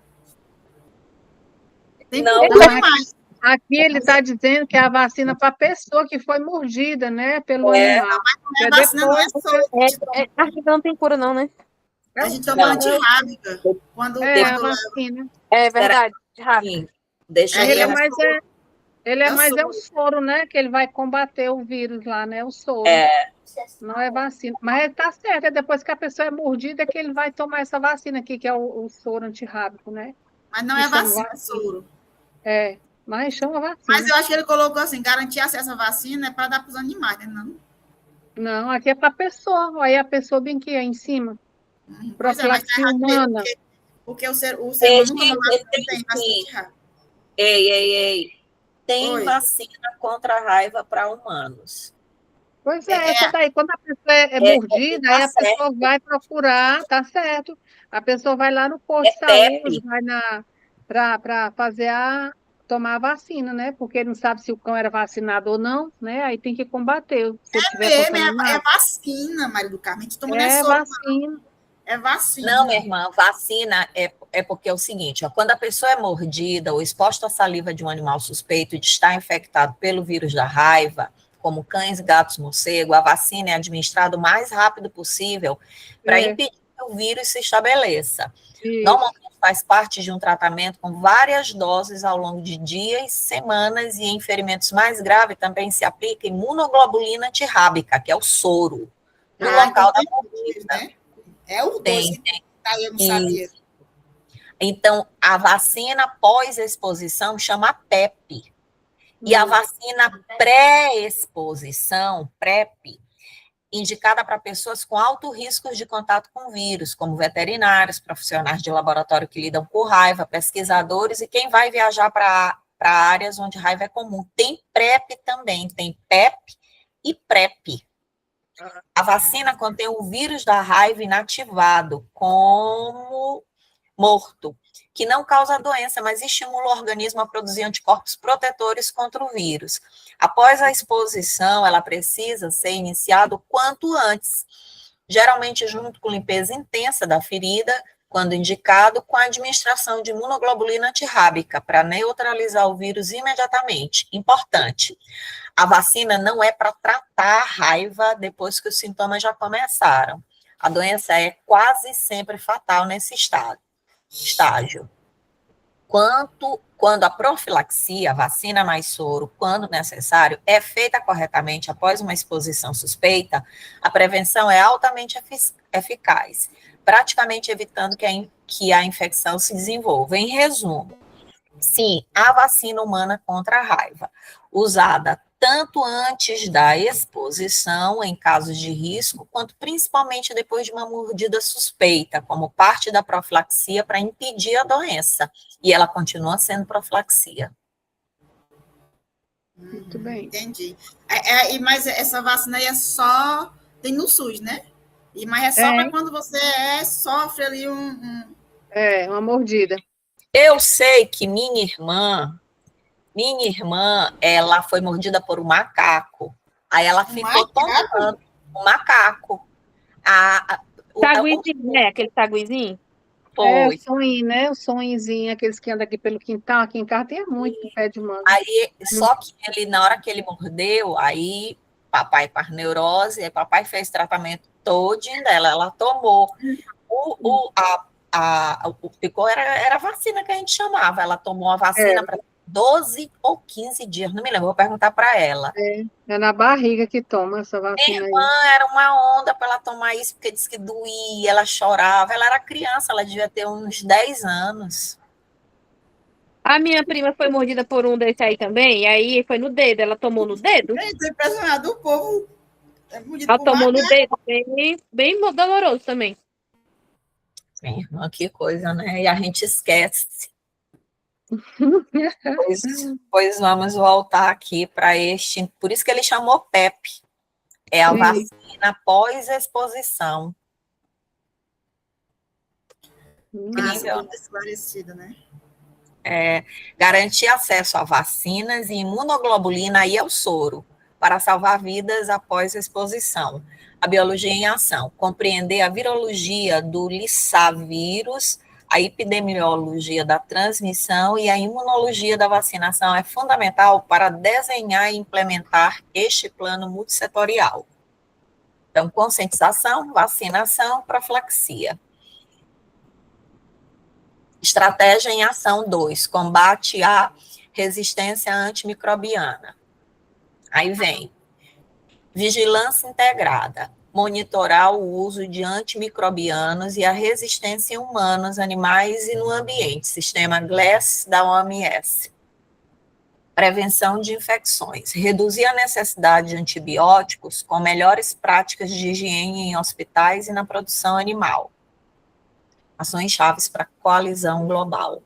Tem Não, mais. Aqui ele está dizendo que é a vacina para a pessoa que foi mordida, né? Pelo animal. Mas a vacina não é só. Acho que não tem cura, não, né? A gente toma antirrábica. Quando o É a tempo vacina. É verdade, rápido. Deixa Ele eu... é mais o soro, né? Que ele vai combater o vírus lá, né? O soro. Não é vacina. Mas ele está certo, é depois que a pessoa é mordida é que ele vai tomar essa vacina aqui, que é o soro antirrábico, né? Mas não é vacina, é soro. Mas chama vacina. Mas eu acho que ele colocou assim, garantir acesso à vacina é para dar para os animais, né? Não, aqui é para a pessoa. Aí a pessoa bem que é em cima. Profilaxia humana. Porque o ser humano não toma vacina, tem vacina de raiva. Ei. Tem vacina contra a raiva para humanos. Pois é, essa daí, quando a pessoa é mordida, aí a pessoa vai procurar, tá certo. A pessoa vai lá no posto de saúde, vai para fazer tomar a vacina, né? Porque não sabe se o cão era vacinado ou não, né? Aí tem que combater. Se é vacina, Maria do Carmo. A gente toma vacina. É vacina. Não, minha irmã, vacina é porque é o seguinte, ó, quando a pessoa é mordida ou exposta à saliva de um animal suspeito de estar infectado pelo vírus da raiva, como cães, gatos, morcego, a vacina é administrada o mais rápido possível para impedir que o vírus se estabeleça. Isso. Normalmente faz parte de um tratamento com várias doses ao longo de dias, semanas, e em ferimentos mais graves também se aplica imunoglobulina antirrábica, que é o soro, no local da mordida. Né? É o dois, eu não sabia. Então, a vacina pós-exposição chama PEP. E a vacina pré-exposição, PrEP, indicada para pessoas com alto risco de contato com vírus, como veterinários, profissionais de laboratório que lidam com raiva, pesquisadores e quem vai viajar para áreas onde raiva é comum. Tem PrEP também, tem PEP e PrEP. A vacina contém o vírus da raiva inativado, como morto, que não causa doença, mas estimula o organismo a produzir anticorpos protetores contra o vírus. Após a exposição, ela precisa ser iniciada o quanto antes, geralmente junto com limpeza intensa da ferida, quando indicado, com a administração de imunoglobulina antirrábica, para neutralizar o vírus imediatamente. Importante, a vacina não é para tratar a raiva depois que os sintomas já começaram. A doença é quase sempre fatal nesse estágio. Quando a profilaxia, a vacina mais soro, quando necessário, é feita corretamente após uma exposição suspeita, a prevenção é altamente eficaz, praticamente evitando que a infecção se desenvolva. Em resumo, sim, a vacina humana contra a raiva, usada tanto antes da exposição, em casos de risco, quanto principalmente depois de uma mordida suspeita, como parte da profilaxia para impedir a doença. E ela continua sendo profilaxia. Muito bem. Entendi. Mas essa vacina aí tem no SUS, né? Mas é só para quando você sofre ali uma mordida. Eu sei que minha irmã, ela foi mordida por um macaco. Aí ela ficou tomando um macaco. Saguizinho, né? Aquele saguizinho? O Foi. sonho, né? O sonhozinho, aqueles que andam aqui pelo quintal. Aqui em casa tem muito pé de manga. Aí, só que ele, na hora que ele mordeu, aí papai para neurose, aí papai fez tratamento todinho dela. Ela tomou o picô era a vacina que a gente chamava. Ela tomou a vacina para 12 ou 15 dias, não me lembro, vou perguntar para ela. É na barriga que toma essa Minha vacina irmã aí. era uma onda para ela tomar isso, porque disse que doía, ela chorava. Ela era criança, ela devia ter uns 10 anos. A minha prima foi mordida por um desse aí também, e aí foi no dedo, ela tomou no dedo. Estou impressionado, o povo é mordido Ela por tomou no macaco. dedo, bem doloroso também. Minha irmã, que coisa, né? E a gente esquece. Pois vamos voltar aqui para este. Por isso que ele chamou PEP. É a vacina pós-exposição. Incrível. Muito esclarecido, né? Garantir acesso a vacinas e imunoglobulina e ao soro para salvar vidas após exposição. A biologia em ação. Compreender a virologia do lissavírus, a epidemiologia da transmissão e a imunologia da vacinação é fundamental para desenhar e implementar este plano multissetorial. Então, conscientização, vacinação, profilaxia. Estratégia em ação 2, combate à resistência antimicrobiana. Aí vem vigilância integrada, monitorar o uso de antimicrobianos e a resistência em humanos, animais e no ambiente, sistema GLASS da OMS. Prevenção de infecções, reduzir a necessidade de antibióticos com melhores práticas de higiene em hospitais e na produção animal. Ações chaves para a coalizão global.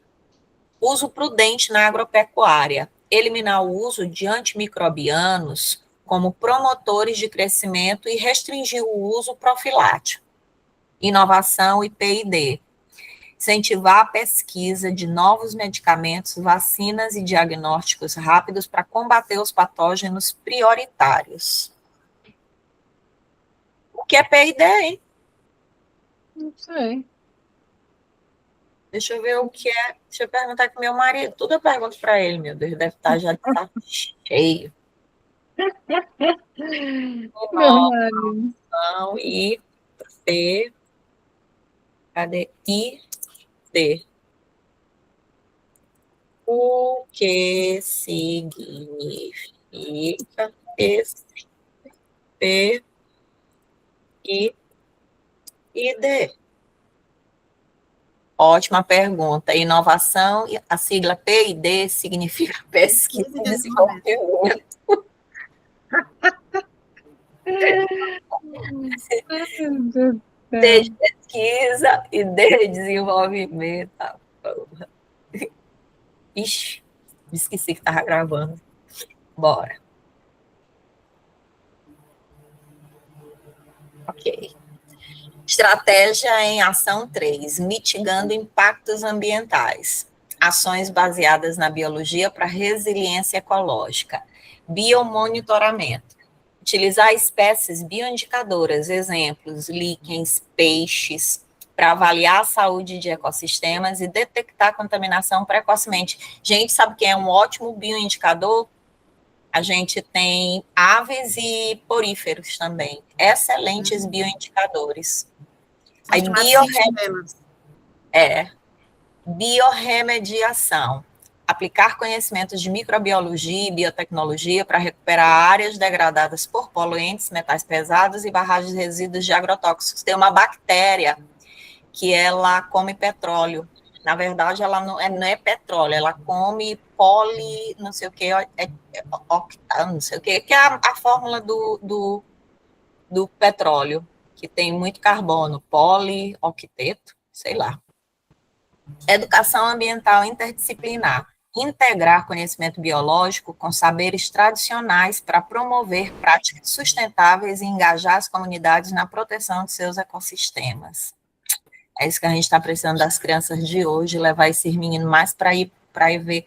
Uso prudente na agropecuária. Eliminar o uso de antimicrobianos como promotores de crescimento e restringir o uso profilático. Inovação e P&D. Incentivar a pesquisa de novos medicamentos, vacinas e diagnósticos rápidos para combater os patógenos prioritários. O que é P&D, hein? Não sei. Deixa eu ver o que é. Deixa eu perguntar aqui pro meu marido. Tudo eu pergunto para ele, meu Deus, deve estar já tá cheio. Inovação e P. Cadê? I, D. O que significa esse P, I e D? Ótima pergunta. Inovação, a sigla P&D significa pesquisa e desenvolvimento. D de pesquisa e D de desenvolvimento. Ixi, esqueci que estava gravando. Bora. Ok. Estratégia em ação 3, mitigando impactos ambientais. Ações baseadas na biologia para resiliência ecológica. Biomonitoramento. Utilizar espécies bioindicadoras, exemplos, líquens, peixes, para avaliar a saúde de ecossistemas e detectar contaminação precocemente. Gente, sabe quem é um ótimo bioindicador? A gente tem aves e poríferos também. Excelentes bioindicadores. Aí, biorremediação. Aplicar conhecimentos de microbiologia e biotecnologia para recuperar áreas degradadas por poluentes, metais pesados e barragens de resíduos de agrotóxicos. Tem uma bactéria que ela come petróleo. Na verdade, ela não é petróleo, ela come não sei o que, octano, não sei o que é a fórmula do petróleo, que tem muito carbono, poliocteto, sei lá. Educação ambiental interdisciplinar. integrar conhecimento biológico com saberes tradicionais para promover práticas sustentáveis e engajar as comunidades na proteção de seus ecossistemas. É isso que a gente está precisando das crianças de hoje, levar esses meninos mais para ir ver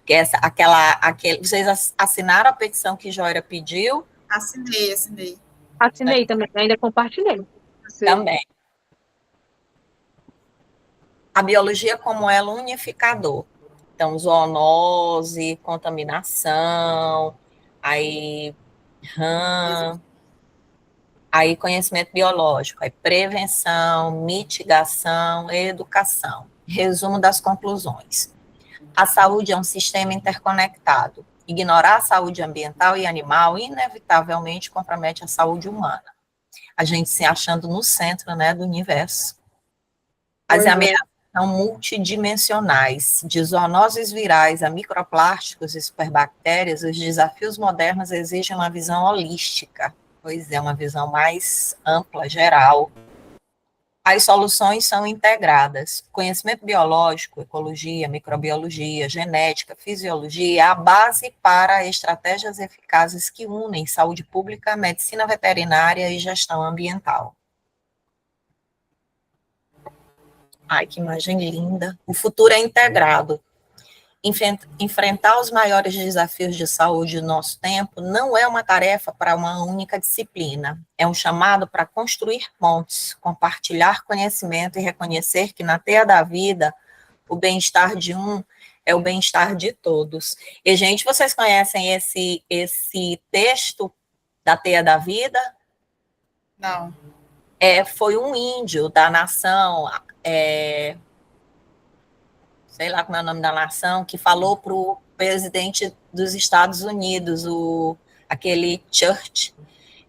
que vocês assinaram a petição que Joira pediu? Assinei. Assinei também, ainda compartilhei. Também. A biologia como elo unificador. Então, zoonose, contaminação, aí conhecimento biológico, aí prevenção, mitigação, educação. Resumo das conclusões. A saúde é um sistema interconectado. Ignorar a saúde ambiental e animal inevitavelmente compromete a saúde humana. A gente se achando no centro, né, do universo. As ameaças são multidimensionais, de zoonoses virais a microplásticos e superbactérias. Os desafios modernos exigem uma visão holística, pois é, uma visão mais ampla, geral. As soluções são integradas. Conhecimento biológico, ecologia, microbiologia, genética, fisiologia é a base para estratégias eficazes que unem saúde pública, medicina veterinária e gestão ambiental. Ai, que imagem linda. O futuro é integrado. Enfrentar os maiores desafios de saúde do nosso tempo não é uma tarefa para uma única disciplina. É um chamado para construir pontes, compartilhar conhecimento e reconhecer que na teia da vida, o bem-estar de um é o bem-estar de todos. E, gente, vocês conhecem esse texto da teia da vida? Não. Foi um índio da nação... sei lá como é o nome da nação, que falou para o presidente dos Estados Unidos, aquele Church,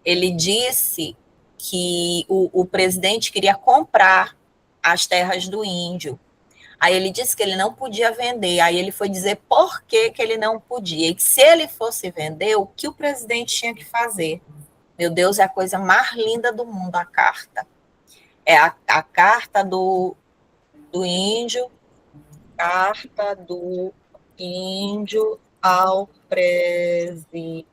ele disse que o presidente queria comprar as terras do índio. Aí ele disse que ele não podia vender, aí ele foi dizer por que ele não podia, e que se ele fosse vender, o que o presidente tinha que fazer. Meu Deus, é a coisa mais linda do mundo, a carta. É a carta do índio, carta do índio ao presidente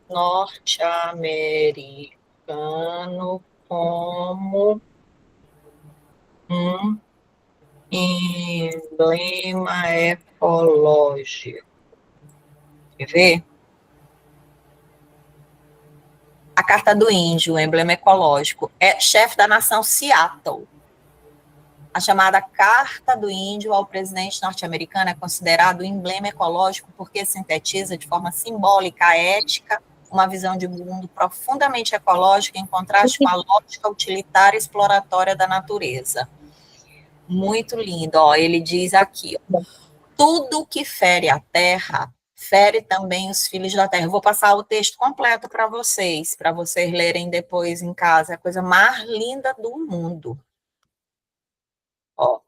norte-americano como um emblema ecológico. Quer ver? A carta do índio, o emblema ecológico, é chefe da nação Seattle. A chamada Carta do Índio ao presidente norte-americano é considerado um emblema ecológico porque sintetiza de forma simbólica, ética, uma visão de mundo profundamente ecológica em contraste com a lógica utilitária e exploratória da natureza. Muito lindo, ó, ele diz aqui, ó, tudo que fere a terra, fere também os filhos da terra. Eu vou passar o texto completo para vocês lerem depois em casa, é a coisa mais linda do mundo. Ó,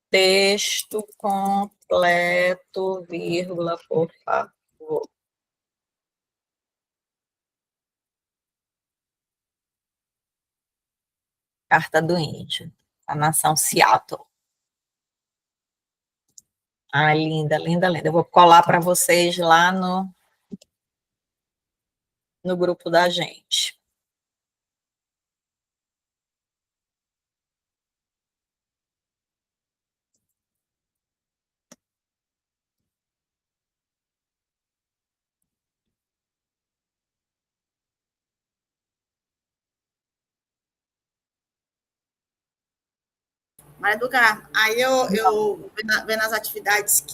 texto completo, vírgula, por favor. Carta do Índio, a nação Seattle. Ah, linda, linda, linda. Eu vou colar para vocês lá no grupo da gente. Maria do Carmo, aí eu vendo as atividades,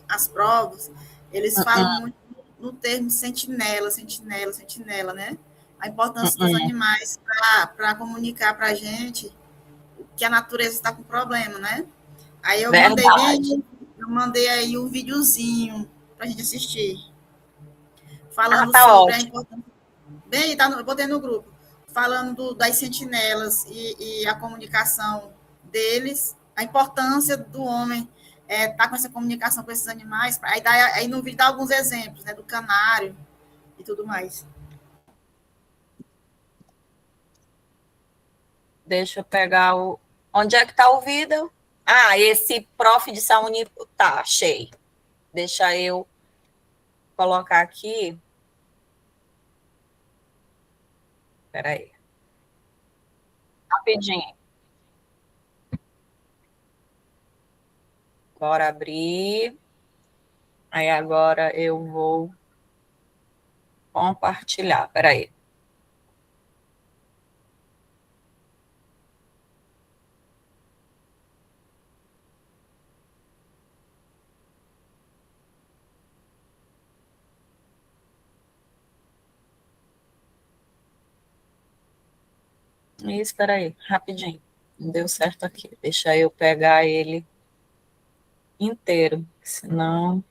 as provas, eles falam muito no termo sentinela, né? A importância dos animais para comunicar para a gente que a natureza está com problema, né? Aí eu mandei aí um videozinho para a gente assistir. Falando sobre ótimo. A importância. Bem, eu botei no grupo. Falando das sentinelas e a comunicação deles, a importância do homem estar com essa comunicação com esses animais. Aí no vídeo dá alguns exemplos, né, do canário e tudo mais. Deixa eu pegar o... Onde é que está o vídeo? Ah, esse prof de saúde, tá, achei. Deixa eu colocar aqui. Peraí. Rapidinho. Bora abrir. Aí agora eu vou compartilhar. Peraí. Isso, peraí, rapidinho. Não deu certo aqui. Deixa eu pegar ele inteiro, senão.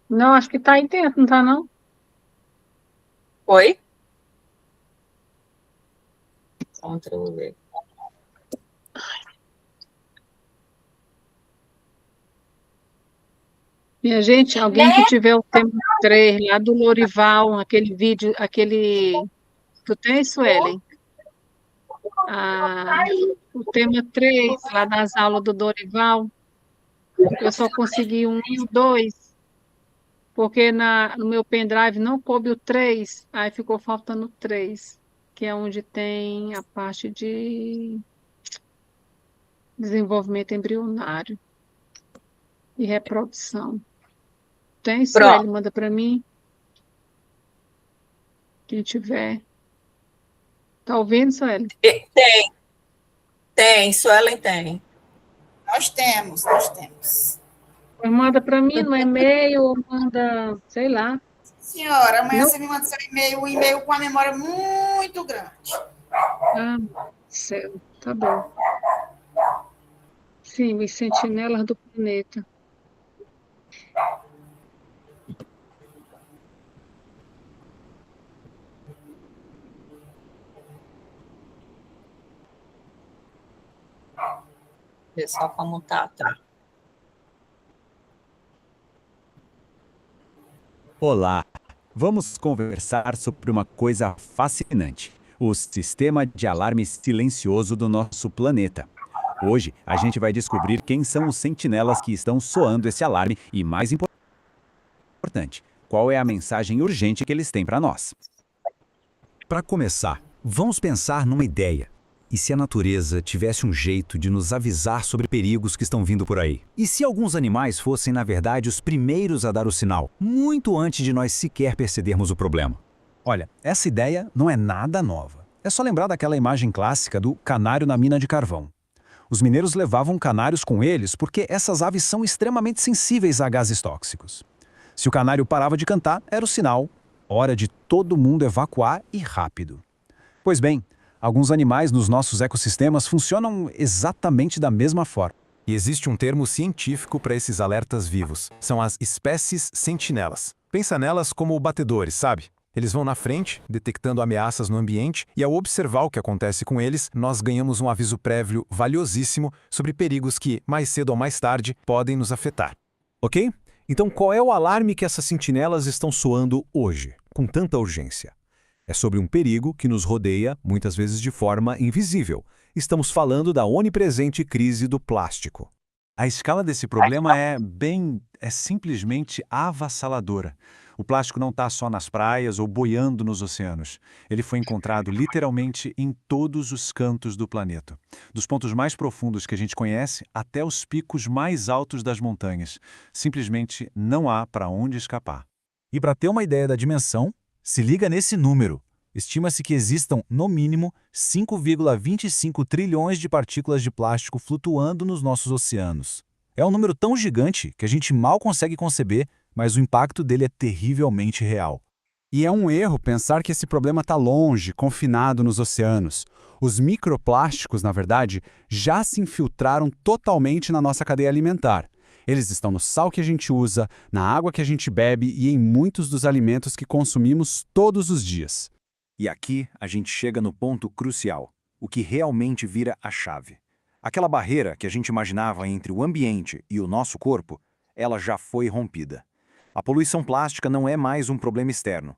Não, acho que está aí dentro, não está não? Oi? Ctrl V. Minha gente, alguém que tiver o tema 3 lá do Lorival, aquele vídeo, Tu tem, Suelen? Ah, o tema 3 lá das aulas do Dorival, eu só consegui um e o 2, porque no meu pendrive não coube o 3, aí ficou faltando o 3, que é onde tem a parte de desenvolvimento embrionário e reprodução. Tem, Sueli? Pronto. Manda para mim. Quem tiver. Tá ouvindo, Sueli? Tem, Suelen tem. Nós temos, nós temos. Manda para mim no e-mail, ou manda, sei lá. Senhora, amanhã Não. você me manda seu e-mail, um e-mail com a memória muito grande. Ah, céu, tá bom. Sim, os sentinelas do planeta. Vê só como tá. Olá! Vamos conversar sobre uma coisa fascinante: o sistema de alarme silencioso do nosso planeta. Hoje, a gente vai descobrir quem são os sentinelas que estão soando esse alarme e, mais importante, qual é a mensagem urgente que eles têm para nós. Para começar, vamos pensar numa ideia. E se a natureza tivesse um jeito de nos avisar sobre perigos que estão vindo por aí? E se alguns animais fossem, na verdade, os primeiros a dar o sinal, muito antes de nós sequer percebermos o problema? Olha, essa ideia não é nada nova. É só lembrar daquela imagem clássica do canário na mina de carvão. Os mineiros levavam canários com eles porque essas aves são extremamente sensíveis a gases tóxicos. Se o canário parava de cantar, era o sinal, hora de todo mundo evacuar e rápido. Pois bem, alguns animais nos nossos ecossistemas funcionam exatamente da mesma forma. E existe um termo científico para esses alertas vivos. São as espécies sentinelas. Pensa nelas como batedores, sabe? Eles vão na frente, detectando ameaças no ambiente, e ao observar o que acontece com eles, nós ganhamos um aviso prévio valiosíssimo sobre perigos que, mais cedo ou mais tarde, podem nos afetar. Ok? Então qual é o alarme que essas sentinelas estão soando hoje, com tanta urgência? É sobre um perigo que nos rodeia, muitas vezes de forma invisível. Estamos falando da onipresente crise do plástico. A escala desse problema é simplesmente avassaladora. O plástico não está só nas praias ou boiando nos oceanos. Ele foi encontrado literalmente em todos os cantos do planeta. Dos pontos mais profundos que a gente conhece até os picos mais altos das montanhas. Simplesmente não há para onde escapar. E para ter uma ideia da dimensão, se liga nesse número. Estima-se que existam, no mínimo, 5,25 trilhões de partículas de plástico flutuando nos nossos oceanos. É um número tão gigante que a gente mal consegue conceber, mas o impacto dele é terrivelmente real. E é um erro pensar que esse problema está longe, confinado nos oceanos. Os microplásticos, na verdade, já se infiltraram totalmente na nossa cadeia alimentar. Eles estão no sal que a gente usa, na água que a gente bebe e em muitos dos alimentos que consumimos todos os dias. E aqui a gente chega no ponto crucial, o que realmente vira a chave. Aquela barreira que a gente imaginava entre o ambiente e o nosso corpo, ela já foi rompida. A poluição plástica não é mais um problema externo.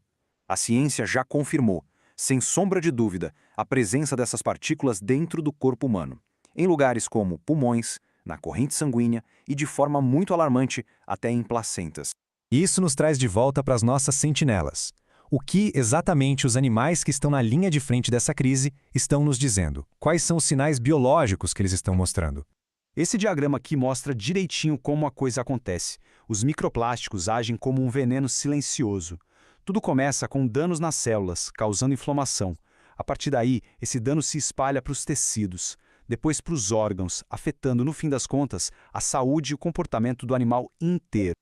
A ciência já confirmou. Sem sombra de dúvida, a presença dessas partículas dentro do corpo humano, em lugares como pulmões, na corrente sanguínea e, de forma muito alarmante, até em placentas. E isso nos traz de volta para as nossas sentinelas. O que exatamente os animais que estão na linha de frente dessa crise estão nos dizendo? Quais são os sinais biológicos que eles estão mostrando? Esse diagrama aqui mostra direitinho como a coisa acontece. Os microplásticos agem como um veneno silencioso. Tudo começa com danos nas células, causando inflamação. A partir daí, esse dano se espalha para os tecidos, depois para os órgãos, afetando, no fim das contas, a saúde e o comportamento do animal inteiro.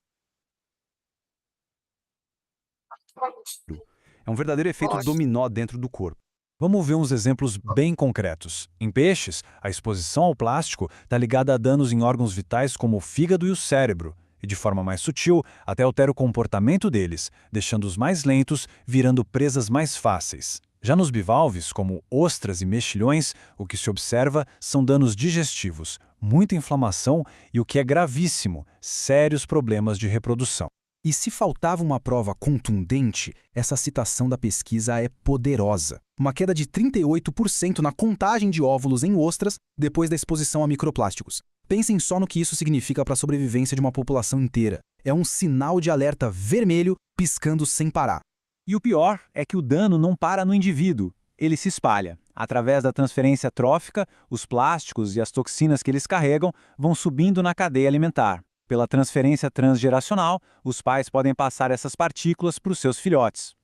É um verdadeiro efeito dominó dentro do corpo. Vamos ver uns exemplos bem concretos. Em peixes, a exposição ao plástico está ligada a danos em órgãos vitais como o fígado e o cérebro, e de forma mais sutil, até altera o comportamento deles, deixando-os mais lentos, virando presas mais fáceis. Já nos bivalves, como ostras e mexilhões, o que se observa são danos digestivos, muita inflamação e, o que é gravíssimo, sérios problemas de reprodução. E se faltava uma prova contundente, essa citação da pesquisa é poderosa. Uma queda de 38% na contagem de óvulos em ostras depois da exposição a microplásticos. Pensem só no que isso significa para a sobrevivência de uma população inteira. É um sinal de alerta vermelho piscando sem parar. E o pior é que o dano não para no indivíduo, ele se espalha. Através da transferência trófica, os plásticos e as toxinas que eles carregam vão subindo na cadeia alimentar. Pela transferência transgeracional, os pais podem passar essas partículas para os seus filhotes.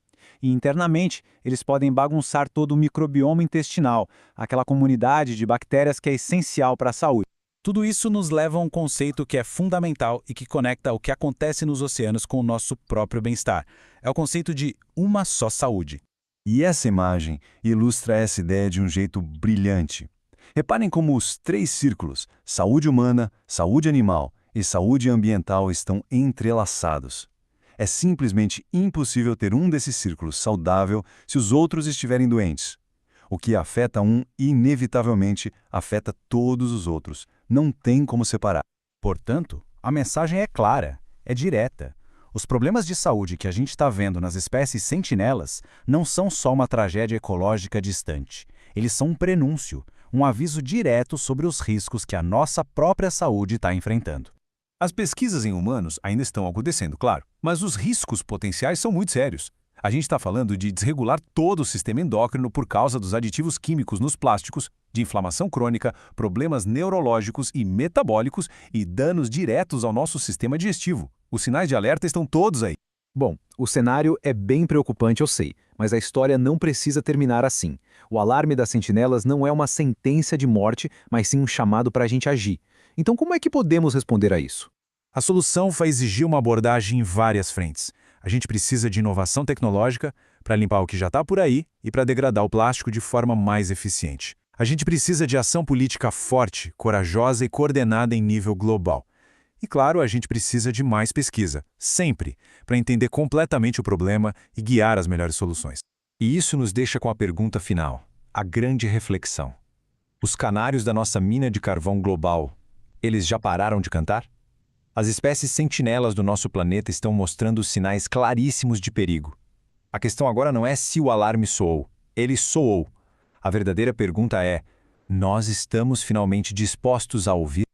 E internamente, eles podem bagunçar todo o microbioma intestinal, aquela comunidade de bactérias que é essencial para a saúde. Tudo isso nos leva a um conceito que é fundamental e que conecta o que acontece nos oceanos com o nosso próprio bem-estar. É o conceito de uma só saúde. E essa imagem ilustra essa ideia de um jeito brilhante. Reparem como os 3 círculos, saúde humana, saúde animal e saúde ambiental, estão entrelaçados. É simplesmente impossível ter um desses círculos saudável se os outros estiverem doentes. O que afeta um, inevitavelmente, afeta todos os outros. Não tem como separar. Portanto, a mensagem é clara, é direta. Os problemas de saúde que a gente está vendo nas espécies sentinelas não são só uma tragédia ecológica distante. Eles são um prenúncio, um aviso direto sobre os riscos que a nossa própria saúde está enfrentando. As pesquisas em humanos ainda estão acontecendo, claro, mas os riscos potenciais são muito sérios. A gente está falando de desregular todo o sistema endócrino por causa dos aditivos químicos nos plásticos, de inflamação crônica, problemas neurológicos e metabólicos e danos diretos ao nosso sistema digestivo. Os sinais de alerta estão todos aí. Bom, o cenário é bem preocupante, eu sei, mas a história não precisa terminar assim. O alarme das sentinelas não é uma sentença de morte, mas sim um chamado para a gente agir. Então, como é que podemos responder a isso? A solução vai exigir uma abordagem em várias frentes. A gente precisa de inovação tecnológica para limpar o que já está por aí e para degradar o plástico de forma mais eficiente. A gente precisa de ação política forte, corajosa e coordenada em nível global. E claro, a gente precisa de mais pesquisa, sempre, para entender completamente o problema e guiar as melhores soluções. E isso nos deixa com a pergunta final, a grande reflexão. Os canários da nossa mina de carvão global, eles já pararam de cantar? As espécies sentinelas do nosso planeta estão mostrando sinais claríssimos de perigo. A questão agora não é se o alarme soou, ele soou. A verdadeira pergunta é: nós estamos finalmente dispostos a ouvir?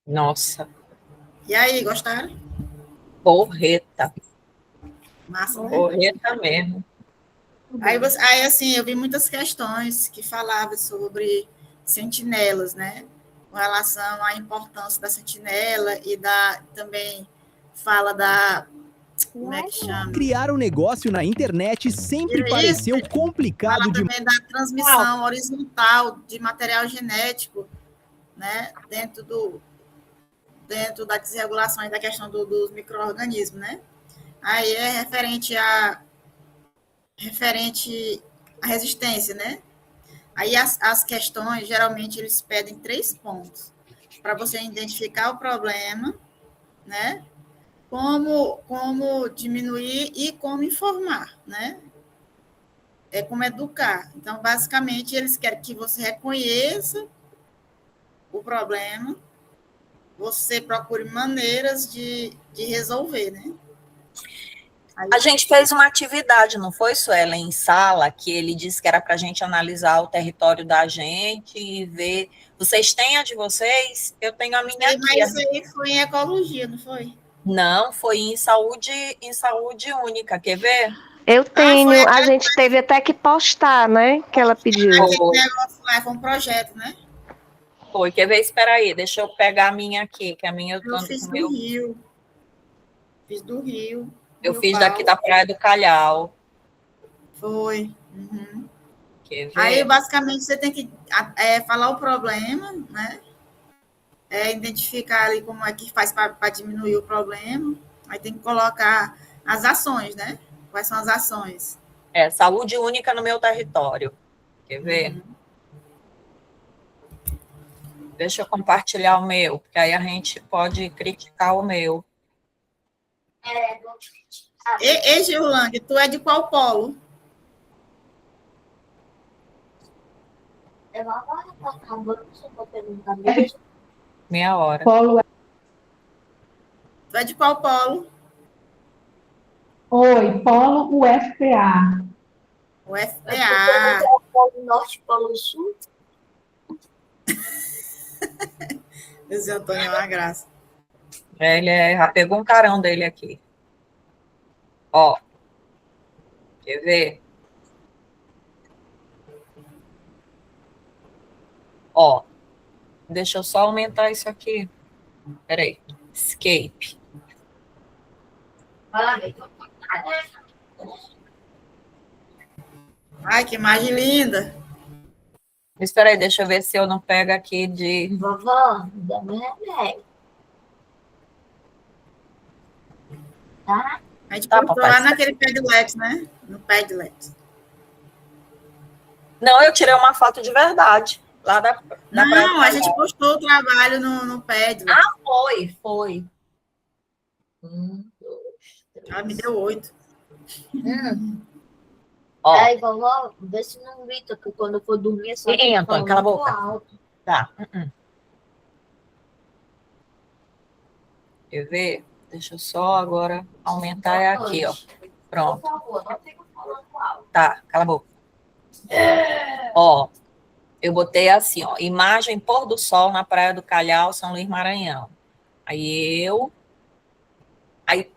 Nossa, E aí, gostaram? porreta. Massa, né? Porreta mesmo. Aí, assim, eu vi muitas questões que falavam sobre sentinelas, né? Com relação à importância da sentinela e também fala da... Como é que chama? Criar um negócio na internet sempre Isso. pareceu complicado Fala demais. também da transmissão horizontal de material genético, né? Dentro da desregulação e da questão dos micro-organismos, né? Aí é referente à resistência, né? Aí as questões, geralmente, eles pedem 3 pontos para você identificar o problema, né? Como diminuir e como informar, né? É como educar. Então, basicamente, eles querem que você reconheça o problema, você procure maneiras de resolver, né? A gente fez uma atividade, não foi, Suelen, em sala, que ele disse que era para a gente analisar o território da gente e ver. Vocês têm a de vocês? Eu tenho a minha aqui. Mas isso aí foi em ecologia, não foi? Não, foi em saúde única. Quer ver? Eu tenho, foi a gente teve até que postar, né? Que ela pediu. aquele negócio lá, foi um projeto, né? Foi. Quer ver? Espera aí, deixa eu pegar a minha aqui, que a minha Eu fiz do Rio. Fiz do Rio. Eu Rio fiz Paulo. daqui da Praia do Calhau. Foi. Uhum. Quer ver? Aí, basicamente, você tem que falar o problema, né? Identificar ali como é que faz para diminuir o problema. Aí tem que colocar as ações, né? Quais são as ações? Saúde única no meu território. Quer ver? Deixa eu compartilhar o meu, porque aí a gente pode criticar o meu. Ei, Gillang, tu é de qual polo? Meia hora. Polo Tu é de qual polo? Oi, Polo UFPA. O FPA. Polo Norte, Polo Sul. Esse Antônio é uma graça. Ele já pegou um carão dele aqui. Ó. Quer ver? Ó. Deixa eu só aumentar isso aqui. Peraí. Escape. Ai, que imagem linda. Espera aí, deixa eu ver se eu não pego aqui de... Vovó, dá meu remédio. Tá? A gente Tá, postou papai. lá naquele Padlet, né? No Padlet. Não, eu tirei uma foto de verdade. Lá da Praia do Não, a Calhau. gente postou o trabalho no Padlet. Ah, foi. Ela me deu 8. Ó. Aí, vovó, vê se não grita, porque quando eu for dormir é só Ei, Antônio, cala a boca. alto. Tá. Quer ver? Deixa eu só agora aumentar aqui, ó. Pronto. Por favor, não fica falando alto. Tá, cala a boca. Ó, eu botei assim, ó, imagem pôr do sol na Praia do Calhau, São Luís, Maranhão. Aí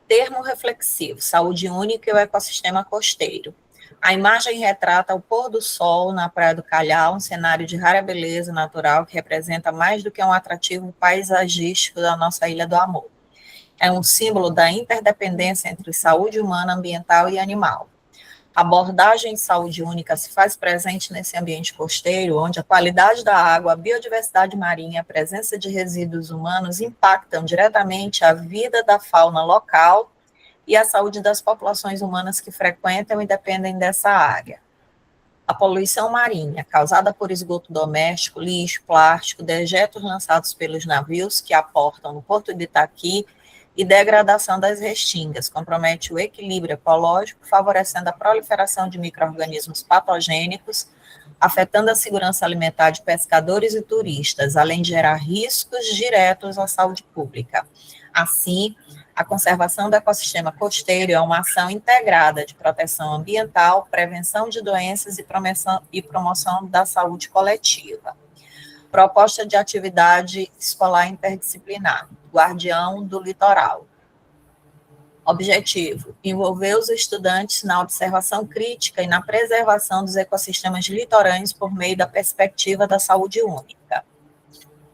termo reflexivo, saúde única e o ecossistema costeiro. A imagem retrata o pôr do sol na Praia do Calhau, um cenário de rara beleza natural que representa mais do que um atrativo paisagístico da nossa Ilha do Amor. É um símbolo da interdependência entre saúde humana, ambiental e animal. A abordagem de saúde única se faz presente nesse ambiente costeiro, onde a qualidade da água, a biodiversidade marinha, a presença de resíduos humanos impactam diretamente a vida da fauna local e a saúde das populações humanas que frequentam e dependem dessa área. A poluição marinha, causada por esgoto doméstico, lixo, plástico, dejetos lançados pelos navios que aportam no Porto de Itaqui e degradação das restingas, compromete o equilíbrio ecológico, favorecendo a proliferação de micro-organismos patogênicos, afetando a segurança alimentar de pescadores e turistas, além de gerar riscos diretos à saúde pública. Assim, a conservação do ecossistema costeiro é uma ação integrada de proteção ambiental, prevenção de doenças e promoção da saúde coletiva. Proposta de atividade escolar interdisciplinar, Guardião do Litoral. Objetivo: envolver os estudantes na observação crítica e na preservação dos ecossistemas litorâneos por meio da perspectiva da saúde única.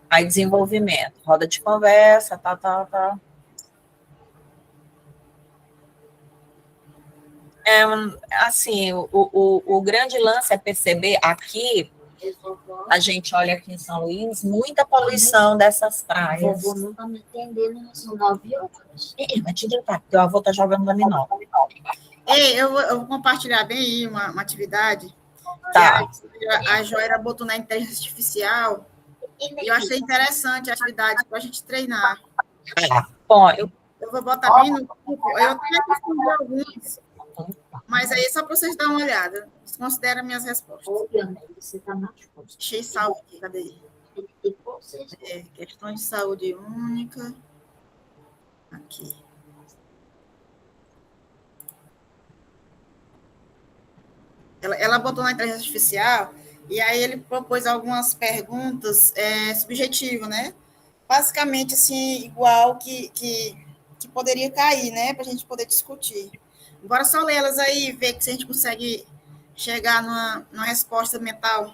Aí, desenvolvimento, roda de conversa, Assim, o grande lance é perceber aqui, a gente olha aqui em São Luís, muita poluição dessas praias. Vovô não tá me entendendo, são 9 horas. Vai te gritar, porque o avô tá jogando dominó. Ei, eu vou compartilhar bem aí uma atividade. Tá. A Joera botou na inteligência artificial e eu achei interessante a atividade para a gente treinar. Bom, Eu vou botar bem no grupo. Eu até respondi alguns, mas aí só para vocês darem uma olhada. Considera minhas respostas. Obviamente, você tá mais forte. Achei saúde, cadê? Questões de saúde única. Aqui. ela botou na inteligência artificial, e aí ele propôs algumas perguntas subjetivas, né? Basicamente, assim, igual que poderia cair, né? Para a gente poder discutir. Bora só ler elas aí e ver se a gente consegue chegar numa resposta mental.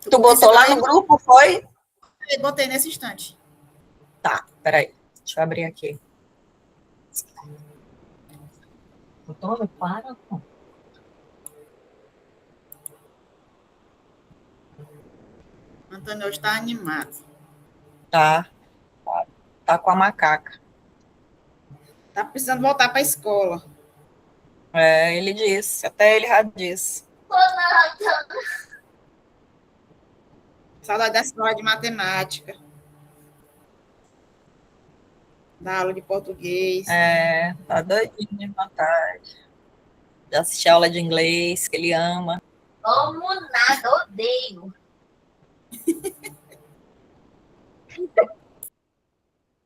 Tu botou lá no grupo, foi? Eu botei nesse instante. Tá, peraí. Deixa eu abrir aqui. Botou? Para. Antônio hoje está animado. Tá. Tá com a macaca. Tá precisando voltar para a escola. Ele disse. Até ele já disse. Saudade da escola de matemática. Da aula de português. Tá doidinho de vontade. De assistir aula de inglês, que ele ama. Amo nada, odeio.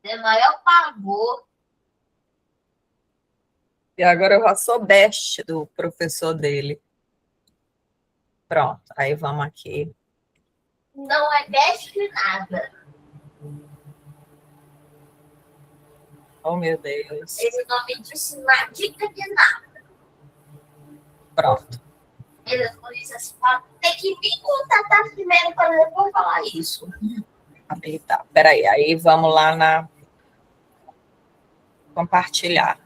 É o maior pavor. E agora eu já sou best do professor dele. Pronto, aí vamos aqui. Não é best de nada. Oh, meu Deus. Ele não me disse uma dica de nada. Pronto. Ele não disse assim, tem que me contatar primeiro para depois falar isso. Tá, peraí, aí vamos lá na compartilhar.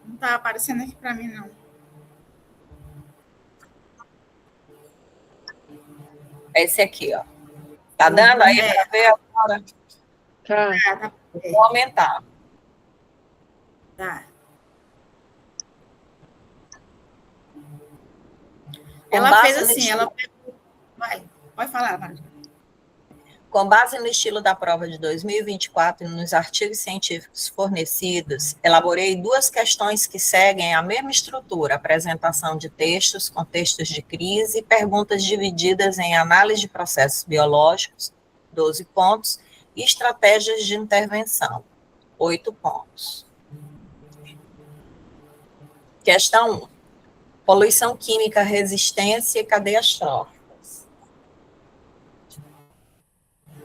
Não tá aparecendo aqui para mim, não. Esse aqui, ó. Tá dando aí para ver agora? Tá. Vou aumentar. Tá. Ela fez assim, ela... Vai, pode falar, Marta. Com base no estilo da prova de 2024 e nos artigos científicos fornecidos, elaborei 2 questões que seguem a mesma estrutura: apresentação de textos, contextos de crise e perguntas divididas em análise de processos biológicos, 12 pontos, e estratégias de intervenção, 8 pontos. Questão 1. Poluição química, resistência e cadeias tróficas.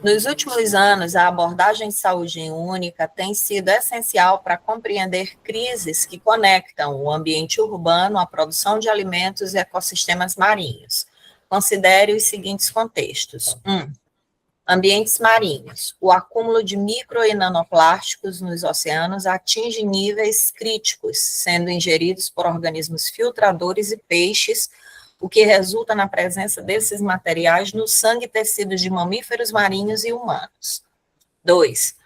Nos últimos anos, a abordagem de saúde única tem sido essencial para compreender crises que conectam o ambiente urbano à produção de alimentos e ecossistemas marinhos. Considere os seguintes contextos. 1. Ambientes marinhos. O acúmulo de micro e nanoplásticos nos oceanos atinge níveis críticos, sendo ingeridos por organismos filtradores e peixes, o que resulta na presença desses materiais no sangue e tecidos de mamíferos marinhos e humanos. 2.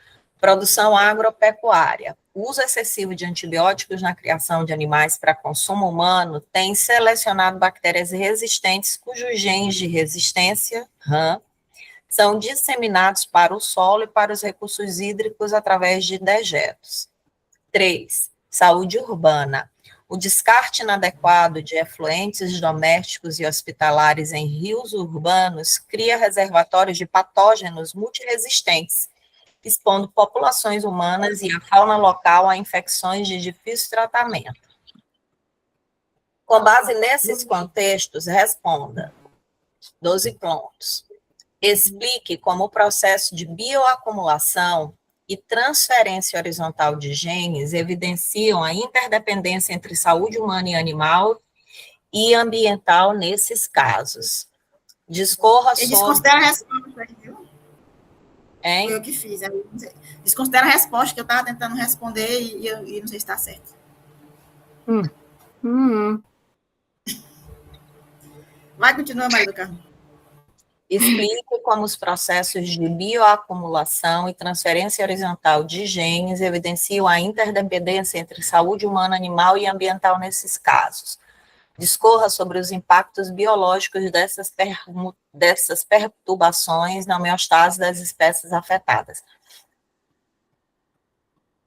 Produção agropecuária. O uso excessivo de antibióticos na criação de animais para consumo humano tem selecionado bactérias resistentes cujos genes de resistência, RAM, são disseminados para o solo e para os recursos hídricos através de dejetos. 3. Saúde urbana. O descarte inadequado de efluentes domésticos e hospitalares em rios urbanos cria reservatórios de patógenos multiresistentes, expondo populações humanas e a fauna local a infecções de difícil tratamento. Com base nesses contextos, responda. 12 pontos. Explique como o processo de bioacumulação e transferência horizontal de genes evidenciam a interdependência entre saúde humana e animal e ambiental nesses casos. Discorra sobre... Desconsidera a resposta aí, viu? Hein? Foi eu que fiz. Desconsidera a resposta que eu estava tentando responder e não sei se está certo. Vai, continua, Maria do Carmo. Explique como os processos de bioacumulação e transferência horizontal de genes evidenciam a interdependência entre saúde humana, animal e ambiental nesses casos. Discorra sobre os impactos biológicos dessas perturbações na homeostase das espécies afetadas.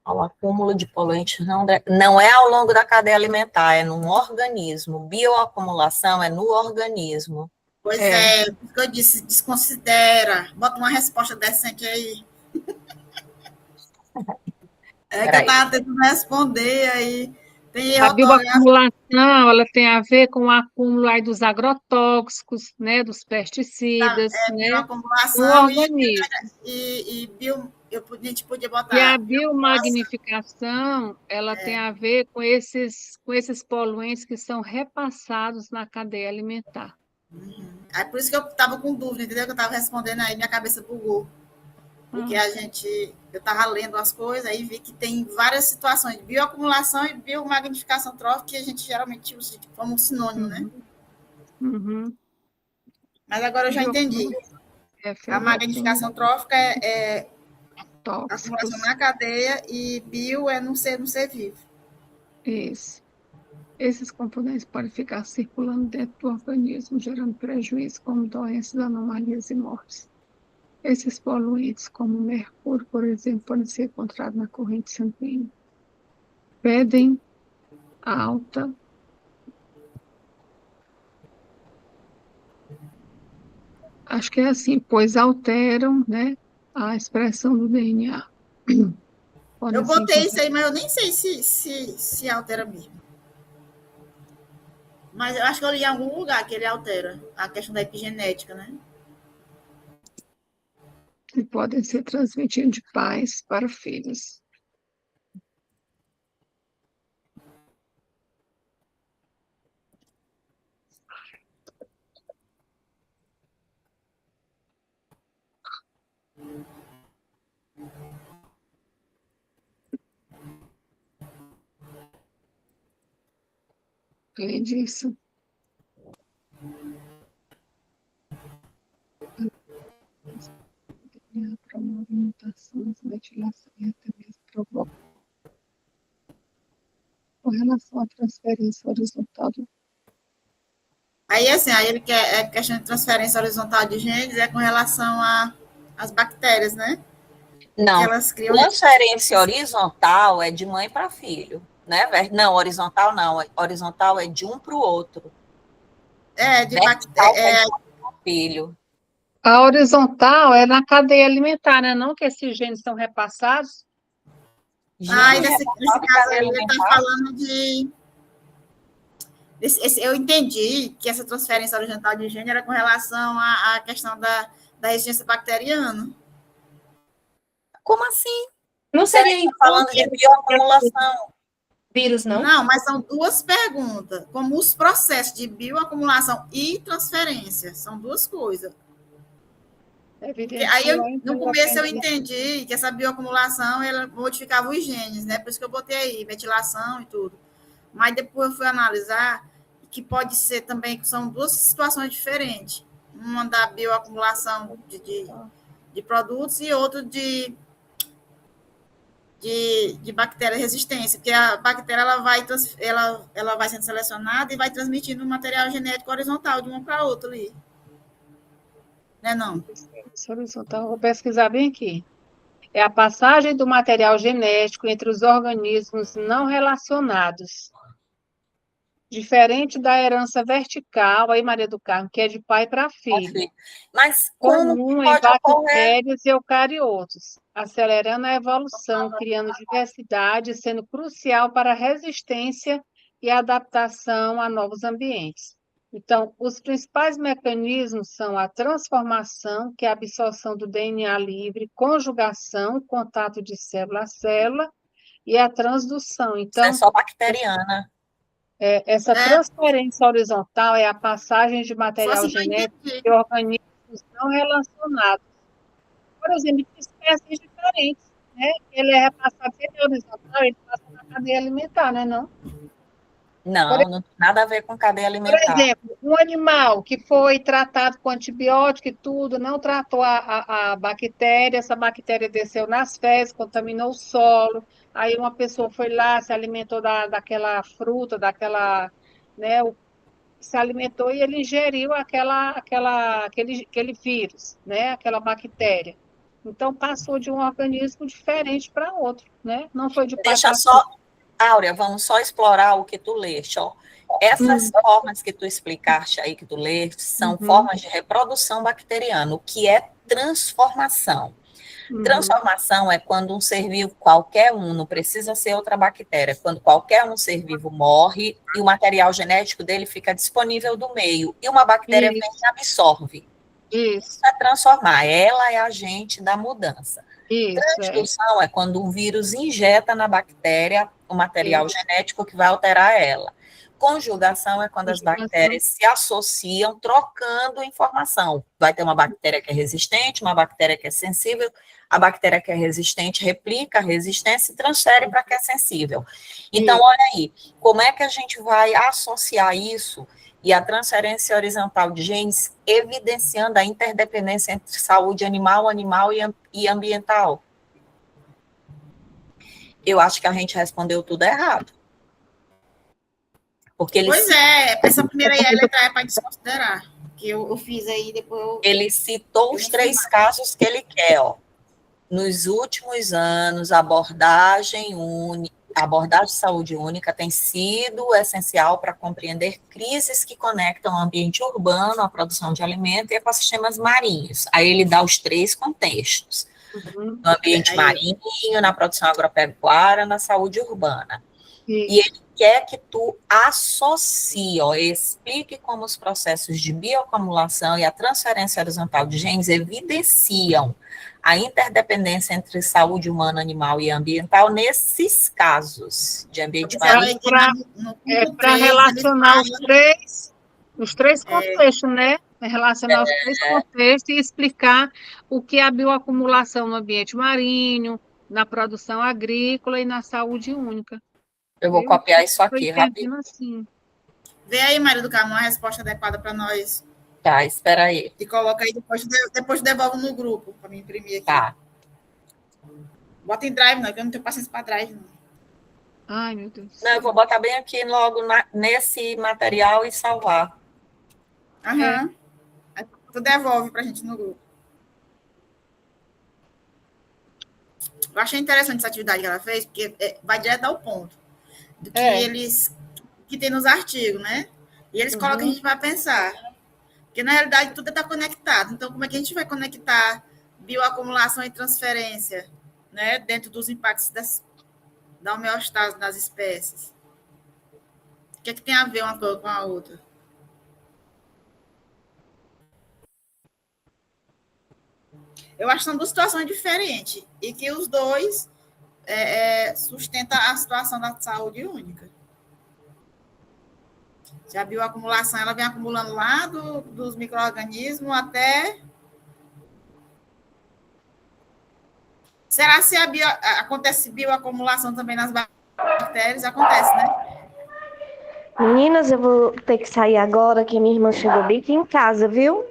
O acúmulo de poluentes não é ao longo da cadeia alimentar, é num organismo. Bioacumulação é no organismo. Pois é, por isso que eu disse, desconsidera. Bota uma resposta decente aí. É que eu Peraí. estava tentando responder, aí tem A ortografia. bioacumulação, ela tem a ver com o acúmulo aí dos agrotóxicos, né, dos pesticidas, né, no Bioacumulação organismo. e a gente podia E a botar bioacumulação. biomagnificação, ela tem a ver com esses poluentes que são repassados na cadeia alimentar. Aí por isso que eu estava com dúvida, entendeu? Que eu estava respondendo aí, minha cabeça bugou. Porque eu estava lendo as coisas e vi que tem várias situações de bioacumulação e biomagnificação trófica que a gente geralmente usa como um sinônimo, né? Uhum. Mas agora eu já entendi. A magnificação trófica é acumulação na cadeia e bio é no ser vivo. Isso. Esses componentes podem ficar circulando dentro do organismo, gerando prejuízo, como doenças, anomalias e mortes. Esses poluentes, como o mercúrio, por exemplo, podem ser encontrados na corrente sanguínea. Pedem alta. Acho que é assim, pois alteram, né, a expressão do DNA. Eu botei isso aí, mas eu nem sei se altera mesmo. Mas eu acho que eu li em algum lugar que ele altera a questão da epigenética, né? E podem ser transmitidos de pais para filhos. Além disso, promove mutações, metilação e até mesmo provoca. Com relação à transferência horizontal do Aí, assim, aí ele quer a questão de transferência horizontal de genes é com relação às bactérias, né? Não, Que elas criam. transferência horizontal é de mãe para filho, né? Não, horizontal não. Horizontal é de um para o outro. De Vertical bactéria. é de mãe para o filho. A horizontal é na cadeia alimentar, né? Não que esses genes são repassados. E nesse caso aí, ele está falando de. Eu entendi que essa transferência horizontal de gene era com relação à questão da resistência bacteriana. Como assim? Não seria Você está falando de bioacumulação. vírus, não? Não, mas são duas perguntas. Como os processos de bioacumulação e transferência. São duas coisas. Aí, no começo, eu entendi que essa bioacumulação ela modificava os genes, né? Por isso que eu botei aí, metilação e tudo. Mas depois eu fui analisar que pode ser também, que são duas situações diferentes. Uma da bioacumulação de produtos e outra de bactéria resistência, porque a bactéria ela vai sendo selecionada e vai transmitindo o material genético horizontal de uma para outra ali. Não? Horizontal, vou pesquisar bem aqui. É a passagem do material genético entre os organismos não relacionados. Diferente da herança vertical, aí, Maria do Carmo, que é de pai para filho. Mas como comum em pode bactérias e eucariotos, acelerando a evolução, criando diversidade, sendo crucial para a resistência e adaptação a novos ambientes. Então, os principais mecanismos são a transformação, que é a absorção do DNA livre, conjugação, contato de célula a célula, e a transdução. Então, é só bacteriana. Essa transferência horizontal é a passagem de material genético de organismos não relacionados. Por exemplo, de espécies diferentes, né? Ele é repassado sempre horizontal, ele passa na cadeia alimentar, né, não? Não, não tem nada a ver com cadeia alimentar. Por exemplo, um animal que foi tratado com antibiótico e tudo, não tratou a bactéria, essa bactéria desceu nas fezes, contaminou o solo, aí uma pessoa foi lá, se alimentou daquela fruta, né, se alimentou e ele ingeriu aquele vírus, né, aquela bactéria. Então, passou de um organismo diferente para outro, né? Não foi de pai para filho. Áurea, vamos só explorar o que tu leste, ó. Essas formas que tu explicaste aí, que tu leste, são formas de reprodução bacteriana, o que é transformação. Transformação é quando um ser vivo, qualquer um, não precisa ser outra bactéria, quando qualquer um ser vivo morre e o material genético dele fica disponível do meio, e uma bactéria vem e absorve. Isso é transformar, ela é agente da mudança. Transdução é quando um vírus injeta na bactéria o material genético que vai alterar ela. Conjugação é quando as bactérias se associam, trocando informação. Vai ter uma bactéria que é resistente, uma bactéria que é sensível, a bactéria que é resistente replica a resistência e transfere para a que é sensível. Então, olha aí, como é que a gente vai associar isso e a transferência horizontal de genes, evidenciando a interdependência entre saúde animal e ambiental? Eu acho que a gente respondeu tudo errado. Porque Pois é, essa primeira letra é para desconsiderar, que eu fiz aí, depois Ele citou os 3 casos que ele quer, ó. Nos últimos anos, a abordagem de saúde única tem sido essencial para compreender crises que conectam o ambiente urbano, a produção de alimento e ecossistemas marinhos. Aí ele dá os 3 contextos. No ambiente marinho, na produção agropecuária, na saúde urbana. E ele quer que tu associe, ó, explique como os processos de bioacumulação e a transferência horizontal de genes evidenciam a interdependência entre saúde humana, animal e ambiental nesses casos de ambiente marinho. Para relacionar os três contextos, né? Relacionar os 3 contextos e explicar o que é a bioacumulação no ambiente marinho, na produção agrícola e na saúde única. Eu vou copiar isso aqui, rapidinho. Assim. Vê aí, Maria do Carmo, uma resposta adequada para nós. Tá, espera aí. E coloca aí, depois devolve no grupo, para me imprimir aqui. Tá. Bota em drive, não, que eu não tenho paciência para drive, não. Ai, meu Deus. Não, eu vou botar bem aqui logo nesse material e salvar. Aham. Aí tu devolve para a gente no grupo. Eu achei interessante essa atividade que ela fez, porque vai direto ao ponto do que tem nos artigos, né? E eles colocam a gente para pensar. Porque, na realidade, tudo está conectado. Então, como é que a gente vai conectar bioacumulação e transferência, né, dentro dos impactos da homeostase das espécies? O que é que tem a ver uma coisa com a outra? Eu acho que são 2 situações diferentes e que os 2 sustentam a situação da saúde única. Já a bioacumulação, ela vem acumulando lá dos micro-organismos até... Será se acontece bioacumulação também nas bactérias? Acontece, né? Meninas, eu vou ter que sair agora, que minha irmã chegou bem aqui em casa, viu?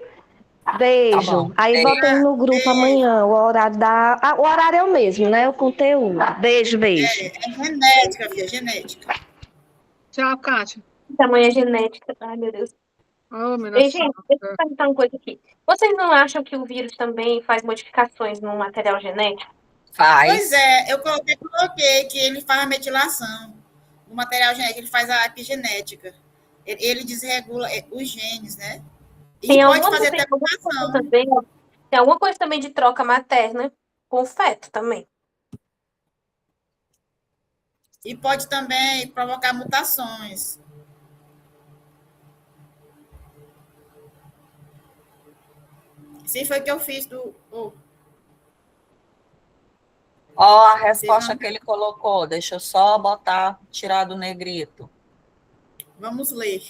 Beijo. Tá. Aí botei no grupo amanhã o horário o horário é o mesmo, né? O conteúdo. Beijo. É genética, filha, genética. Tchau, Kátia. Tamanho genética. Ai, meu Deus. Oh, meu Ei, Deus. gente, deixa eu perguntar uma coisa aqui. Vocês não acham que o vírus também faz modificações no material genético? Faz. Pois é, eu coloquei que ele faz a metilação no material genético, ele faz a epigenética. Ele desregula os genes, né? E Tem pode fazer até mutação. Tem alguma coisa também de troca materna com o feto também. E pode também provocar mutações. Sim, foi o que eu fiz do... Ó, a resposta que ele colocou. Deixa eu só tirar do negrito. Vamos ler.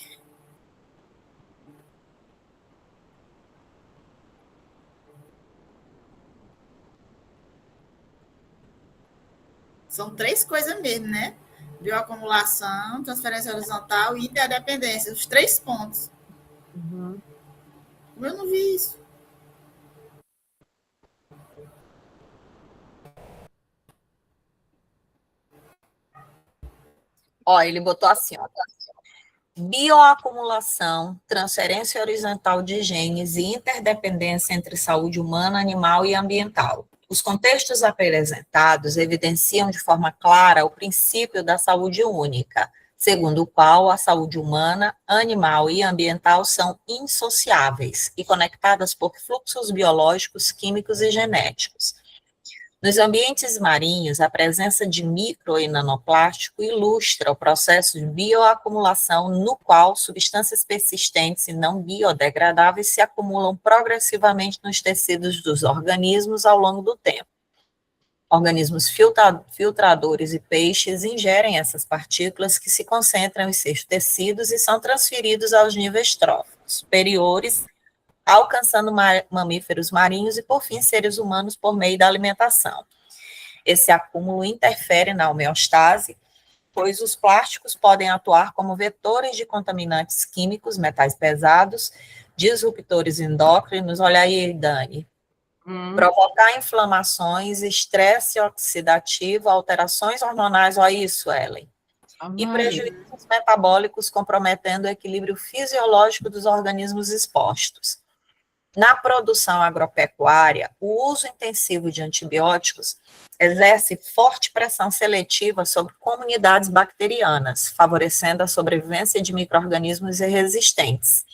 São 3 coisas mesmo, né? Bioacumulação, transferência horizontal e interdependência. Os 3 pontos. Eu não vi isso. Ó, ele botou assim, ó. Bioacumulação, transferência horizontal de genes e interdependência entre saúde humana, animal e ambiental. Os contextos apresentados evidenciam de forma clara o princípio da saúde única, segundo o qual a saúde humana, animal e ambiental são insociáveis e conectadas por fluxos biológicos, químicos e genéticos. Nos ambientes marinhos, a presença de micro e nanoplástico ilustra o processo de bioacumulação no qual substâncias persistentes e não biodegradáveis se acumulam progressivamente nos tecidos dos organismos ao longo do tempo. Organismos filtradores e peixes ingerem essas partículas que se concentram em seus tecidos e são transferidos aos níveis tróficos superiores, alcançando mamíferos marinhos e, por fim, seres humanos por meio da alimentação. Esse acúmulo interfere na homeostase, pois os plásticos podem atuar como vetores de contaminantes químicos, metais pesados, disruptores endócrinos, olha aí, Dani, provocar inflamações, estresse oxidativo, alterações hormonais, olha isso, Ellen, e prejuízos metabólicos comprometendo o equilíbrio fisiológico dos organismos expostos. Na produção agropecuária, o uso intensivo de antibióticos exerce forte pressão seletiva sobre comunidades bacterianas, favorecendo a sobrevivência de micro-organismos resistentes.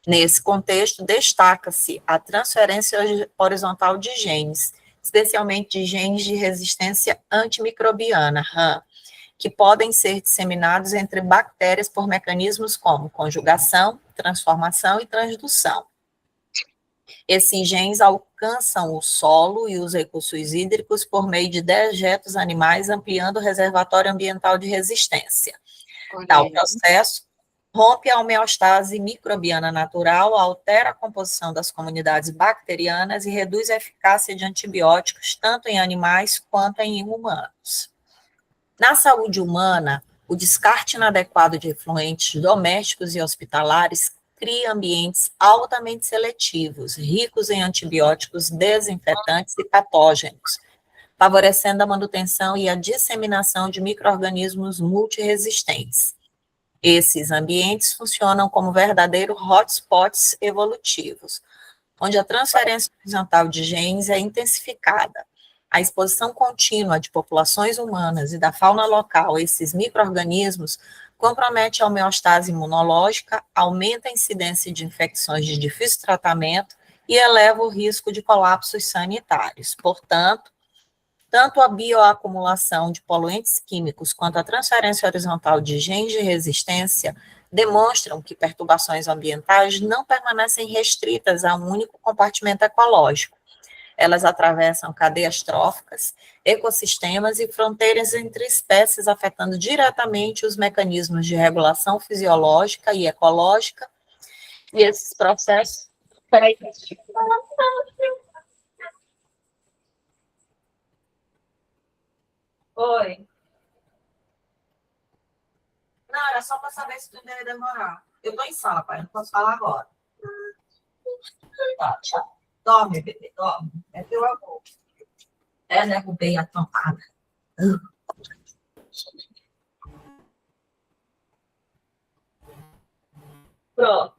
Nesse contexto, destaca-se a transferência horizontal de genes, especialmente de genes de resistência antimicrobiana, RAM, que podem ser disseminados entre bactérias por mecanismos como conjugação, transformação e transdução. Esses genes alcançam o solo e os recursos hídricos por meio de dejetos animais, ampliando o reservatório ambiental de resistência. Tal processo rompe a homeostase microbiana natural, altera a composição das comunidades bacterianas e reduz a eficácia de antibióticos tanto em animais quanto em humanos. Na saúde humana, o descarte inadequado de efluentes domésticos e hospitalares cria ambientes altamente seletivos, ricos em antibióticos, desinfetantes e patógenos, favorecendo a manutenção e a disseminação de micro-organismos multiresistentes. Esses ambientes funcionam como verdadeiros hotspots evolutivos, onde a transferência horizontal de genes é intensificada. A exposição contínua de populações humanas e da fauna local a esses micro-organismos compromete a homeostase imunológica, aumenta a incidência de infecções de difícil tratamento e eleva o risco de colapsos sanitários. Portanto, tanto a bioacumulação de poluentes químicos quanto a transferência horizontal de genes de resistência demonstram que perturbações ambientais não permanecem restritas a um único compartimento ecológico. Elas atravessam cadeias tróficas, ecossistemas e fronteiras entre espécies, afetando diretamente os mecanismos de regulação fisiológica e ecológica, e esses processos... Peraí. Oi. Não, era só para saber se tu ainda ia demorar. Eu estou em sala, pai, não posso falar agora. Tá, tchau. Dorme, bebê, dorme. É teu amor. Derrubei a tomada. Pronto.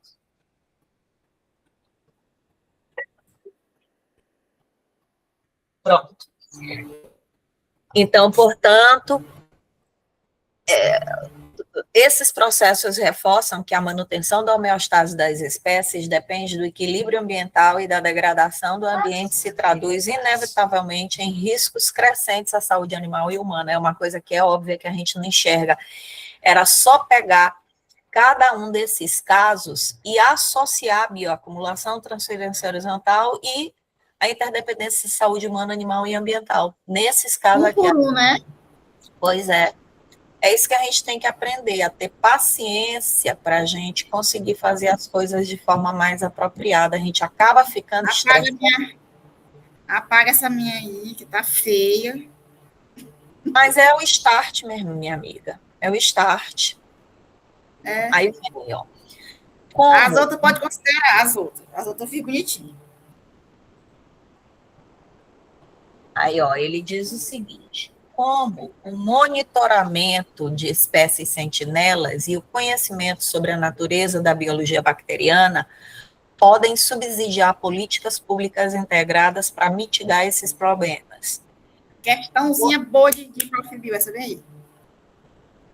Pronto. Então, portanto, esses processos reforçam que a manutenção da homeostase das espécies depende do equilíbrio ambiental e da degradação do ambiente se traduz inevitavelmente em riscos crescentes à saúde animal e humana. É uma coisa que é óbvia que a gente não enxerga. Era só pegar cada um desses casos e associar a bioacumulação, transferência horizontal e a interdependência de saúde humana, animal e ambiental. Nesses casos aqui... né? Pois é. É isso que a gente tem que aprender, a ter paciência para a gente conseguir fazer as coisas de forma mais apropriada. A gente acaba ficando estressado. Apaga essa minha aí, que tá feia. Mas é o start mesmo, minha amiga. É o start. É. Aí vem, ó. Como... As outras pode considerar, as outras ficam bonitinhas. Aí, ó, ele diz o seguinte: como o monitoramento de espécies sentinelas e o conhecimento sobre a natureza da biologia bacteriana podem subsidiar políticas públicas integradas para mitigar esses problemas. Questãozinha boa de Profibio, essa vem aí.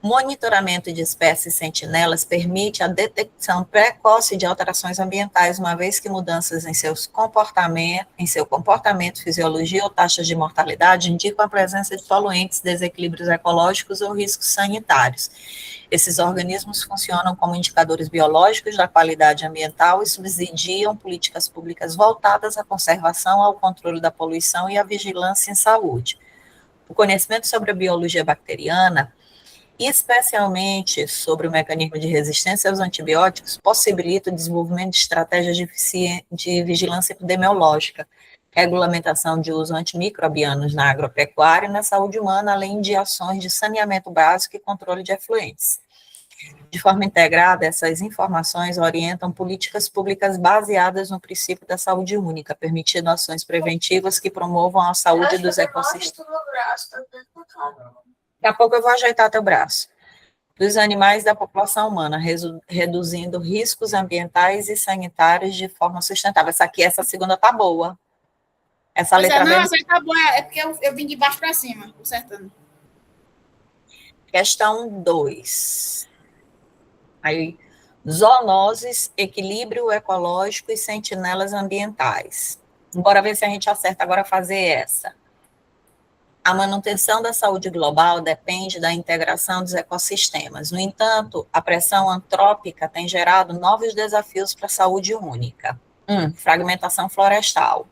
Monitoramento de espécies sentinelas permite a detecção precoce de alterações ambientais, uma vez que mudanças em seu comportamento, fisiologia ou taxas de mortalidade indicam a presença de poluentes, desequilíbrios ecológicos ou riscos sanitários. Esses organismos funcionam como indicadores biológicos da qualidade ambiental e subsidiam políticas públicas voltadas à conservação, ao controle da poluição e à vigilância em saúde. O conhecimento sobre a biologia bacteriana, especialmente sobre o mecanismo de resistência aos antibióticos, possibilita o desenvolvimento de estratégias de vigilância epidemiológica, regulamentação de uso antimicrobianos na agropecuária e na saúde humana, além de ações de saneamento básico e controle de efluentes. De forma integrada, essas informações orientam políticas públicas baseadas no princípio da saúde única, permitindo ações preventivas que promovam a saúde dos ecossistemas. Daqui a pouco eu vou ajeitar teu braço. Dos animais e da população humana, reduzindo riscos ambientais e sanitários de forma sustentável. Essa segunda tá boa. Essa Pois letra não, B. essa aí tá boa, é porque eu vim de baixo para cima, consertando. Questão 2. Aí, zoonoses, equilíbrio ecológico e sentinelas ambientais. Bora ver se a gente acerta agora fazer essa. A manutenção da saúde global depende da integração dos ecossistemas. No entanto, a pressão antrópica tem gerado novos desafios para a saúde única. Fragmentação florestal.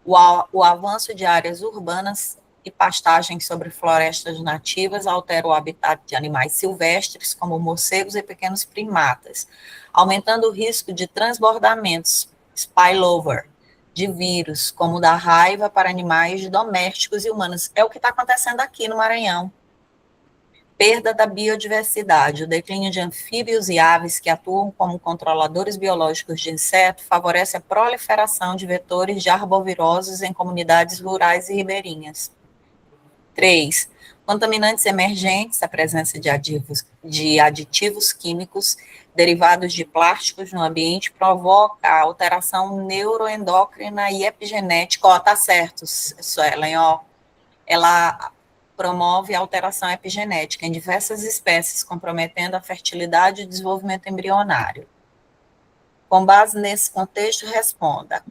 O avanço de áreas urbanas e pastagens sobre florestas nativas altera o habitat de animais silvestres, como morcegos e pequenos primatas, aumentando o risco de transbordamentos, spillover, de vírus, como o da raiva para animais domésticos e humanos. É o que está acontecendo aqui no Maranhão. Perda da biodiversidade. O declínio de anfíbios e aves que atuam como controladores biológicos de inseto favorece a proliferação de vetores de arbovirosos em comunidades rurais e ribeirinhas. 3. Contaminantes emergentes, a presença de aditivos químicos derivados de plásticos no ambiente provoca a alteração neuroendócrina e epigenética. Ó, tá certo, Suelen, ó. Ela promove a alteração epigenética em diversas espécies, comprometendo a fertilidade e o desenvolvimento embrionário. Com base nesse contexto, responda.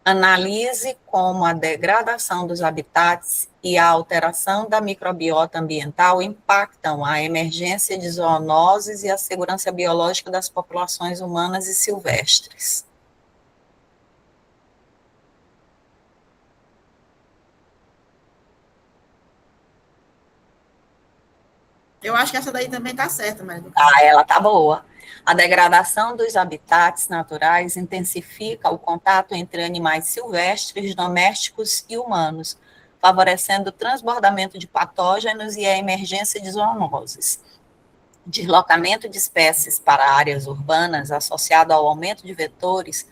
Analise como a degradação dos habitats e a alteração da microbiota ambiental impactam a emergência de zoonoses e a segurança biológica das populações humanas e silvestres. Eu acho que essa daí também tá certa, Maria. Ela tá boa. A degradação dos habitats naturais intensifica o contato entre animais silvestres, domésticos e humanos, favorecendo o transbordamento de patógenos e a emergência de zoonoses. Deslocamento de espécies para áreas urbanas, associado ao aumento de vetores,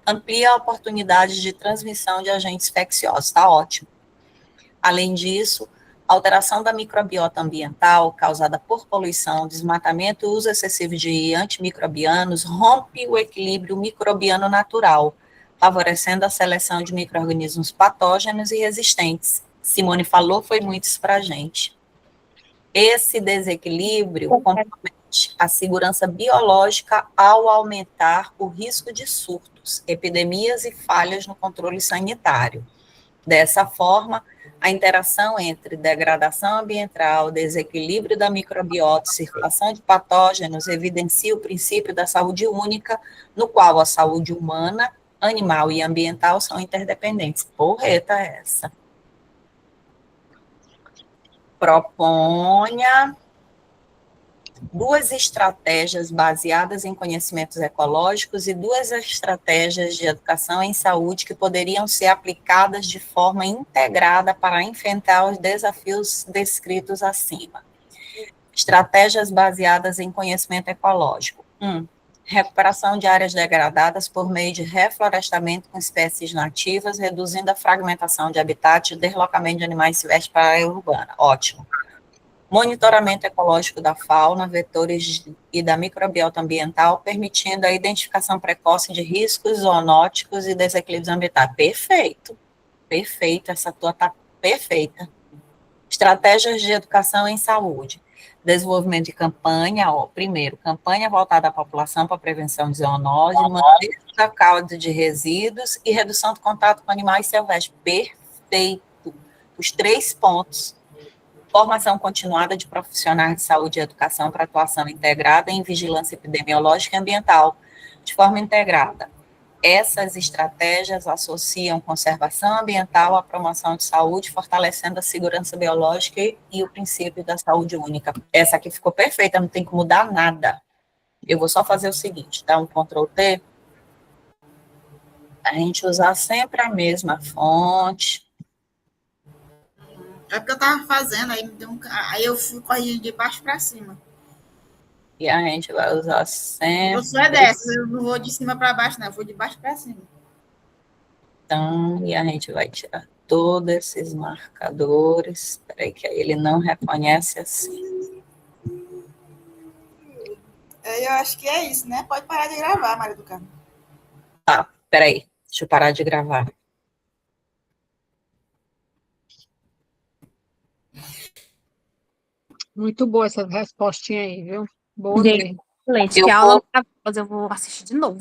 amplia a oportunidade de transmissão de agentes infecciosos. Está ótimo. Além disso, a alteração da microbiota ambiental, causada por poluição, desmatamento e uso excessivo de antimicrobianos, rompe o equilíbrio microbiano natural, favorecendo a seleção de micro-organismos patógenos e resistentes. Simone falou, foi muito isso para a gente. Esse desequilíbrio compromete a segurança biológica ao aumentar o risco de surtos, epidemias e falhas no controle sanitário. Dessa forma, a interação entre degradação ambiental, desequilíbrio da microbiota e circulação de patógenos evidencia o princípio da saúde única, no qual a saúde humana, animal e ambiental são interdependentes. Porreta essa. Proponha 2 estratégias baseadas em conhecimentos ecológicos e 2 estratégias de educação em saúde que poderiam ser aplicadas de forma integrada para enfrentar os desafios descritos acima. Estratégias baseadas em conhecimento ecológico. 1. Recuperação de áreas degradadas por meio de reflorestamento com espécies nativas, reduzindo a fragmentação de habitat e deslocamento de animais silvestres para a área urbana. Ótimo. monitoramento ecológico da fauna, vetores e da microbiota ambiental, permitindo a identificação precoce de riscos zoonóticos e desequilíbrios ambientais. Perfeito, perfeito, essa tua está perfeita. Estratégias de educação em saúde. Desenvolvimento de campanha, primeiro, campanha voltada à população para prevenção de zoonose, manejo da cauda de resíduos e redução do contato com animais silvestres. Perfeito. Os 3 pontos. Formação continuada de profissionais de saúde e educação para atuação integrada em vigilância epidemiológica e ambiental, de forma integrada. Essas estratégias associam conservação ambiental à promoção de saúde, fortalecendo a segurança biológica e o princípio da saúde única. Essa aqui ficou perfeita, não tem que mudar nada. Eu vou só fazer o seguinte, dá um Ctrl+T, a gente usar sempre a mesma fonte. É porque eu estava fazendo, aí eu fui corrigindo de baixo para cima. E a gente vai usar sempre... Eu sou dessas, eu não vou de cima para baixo, não, eu vou de baixo para cima. Então, e a gente vai tirar todos esses marcadores. Espera aí, que aí ele não reconhece assim. Eu acho que é isso, né? Pode parar de gravar, Maria do Carmo. Tá, espera aí, deixa eu parar de gravar. Muito boa essa respostinha aí, viu? Boa Gente, mesmo. excelente. Eu Que aula vou- maravilhosa. Eu vou assistir de novo.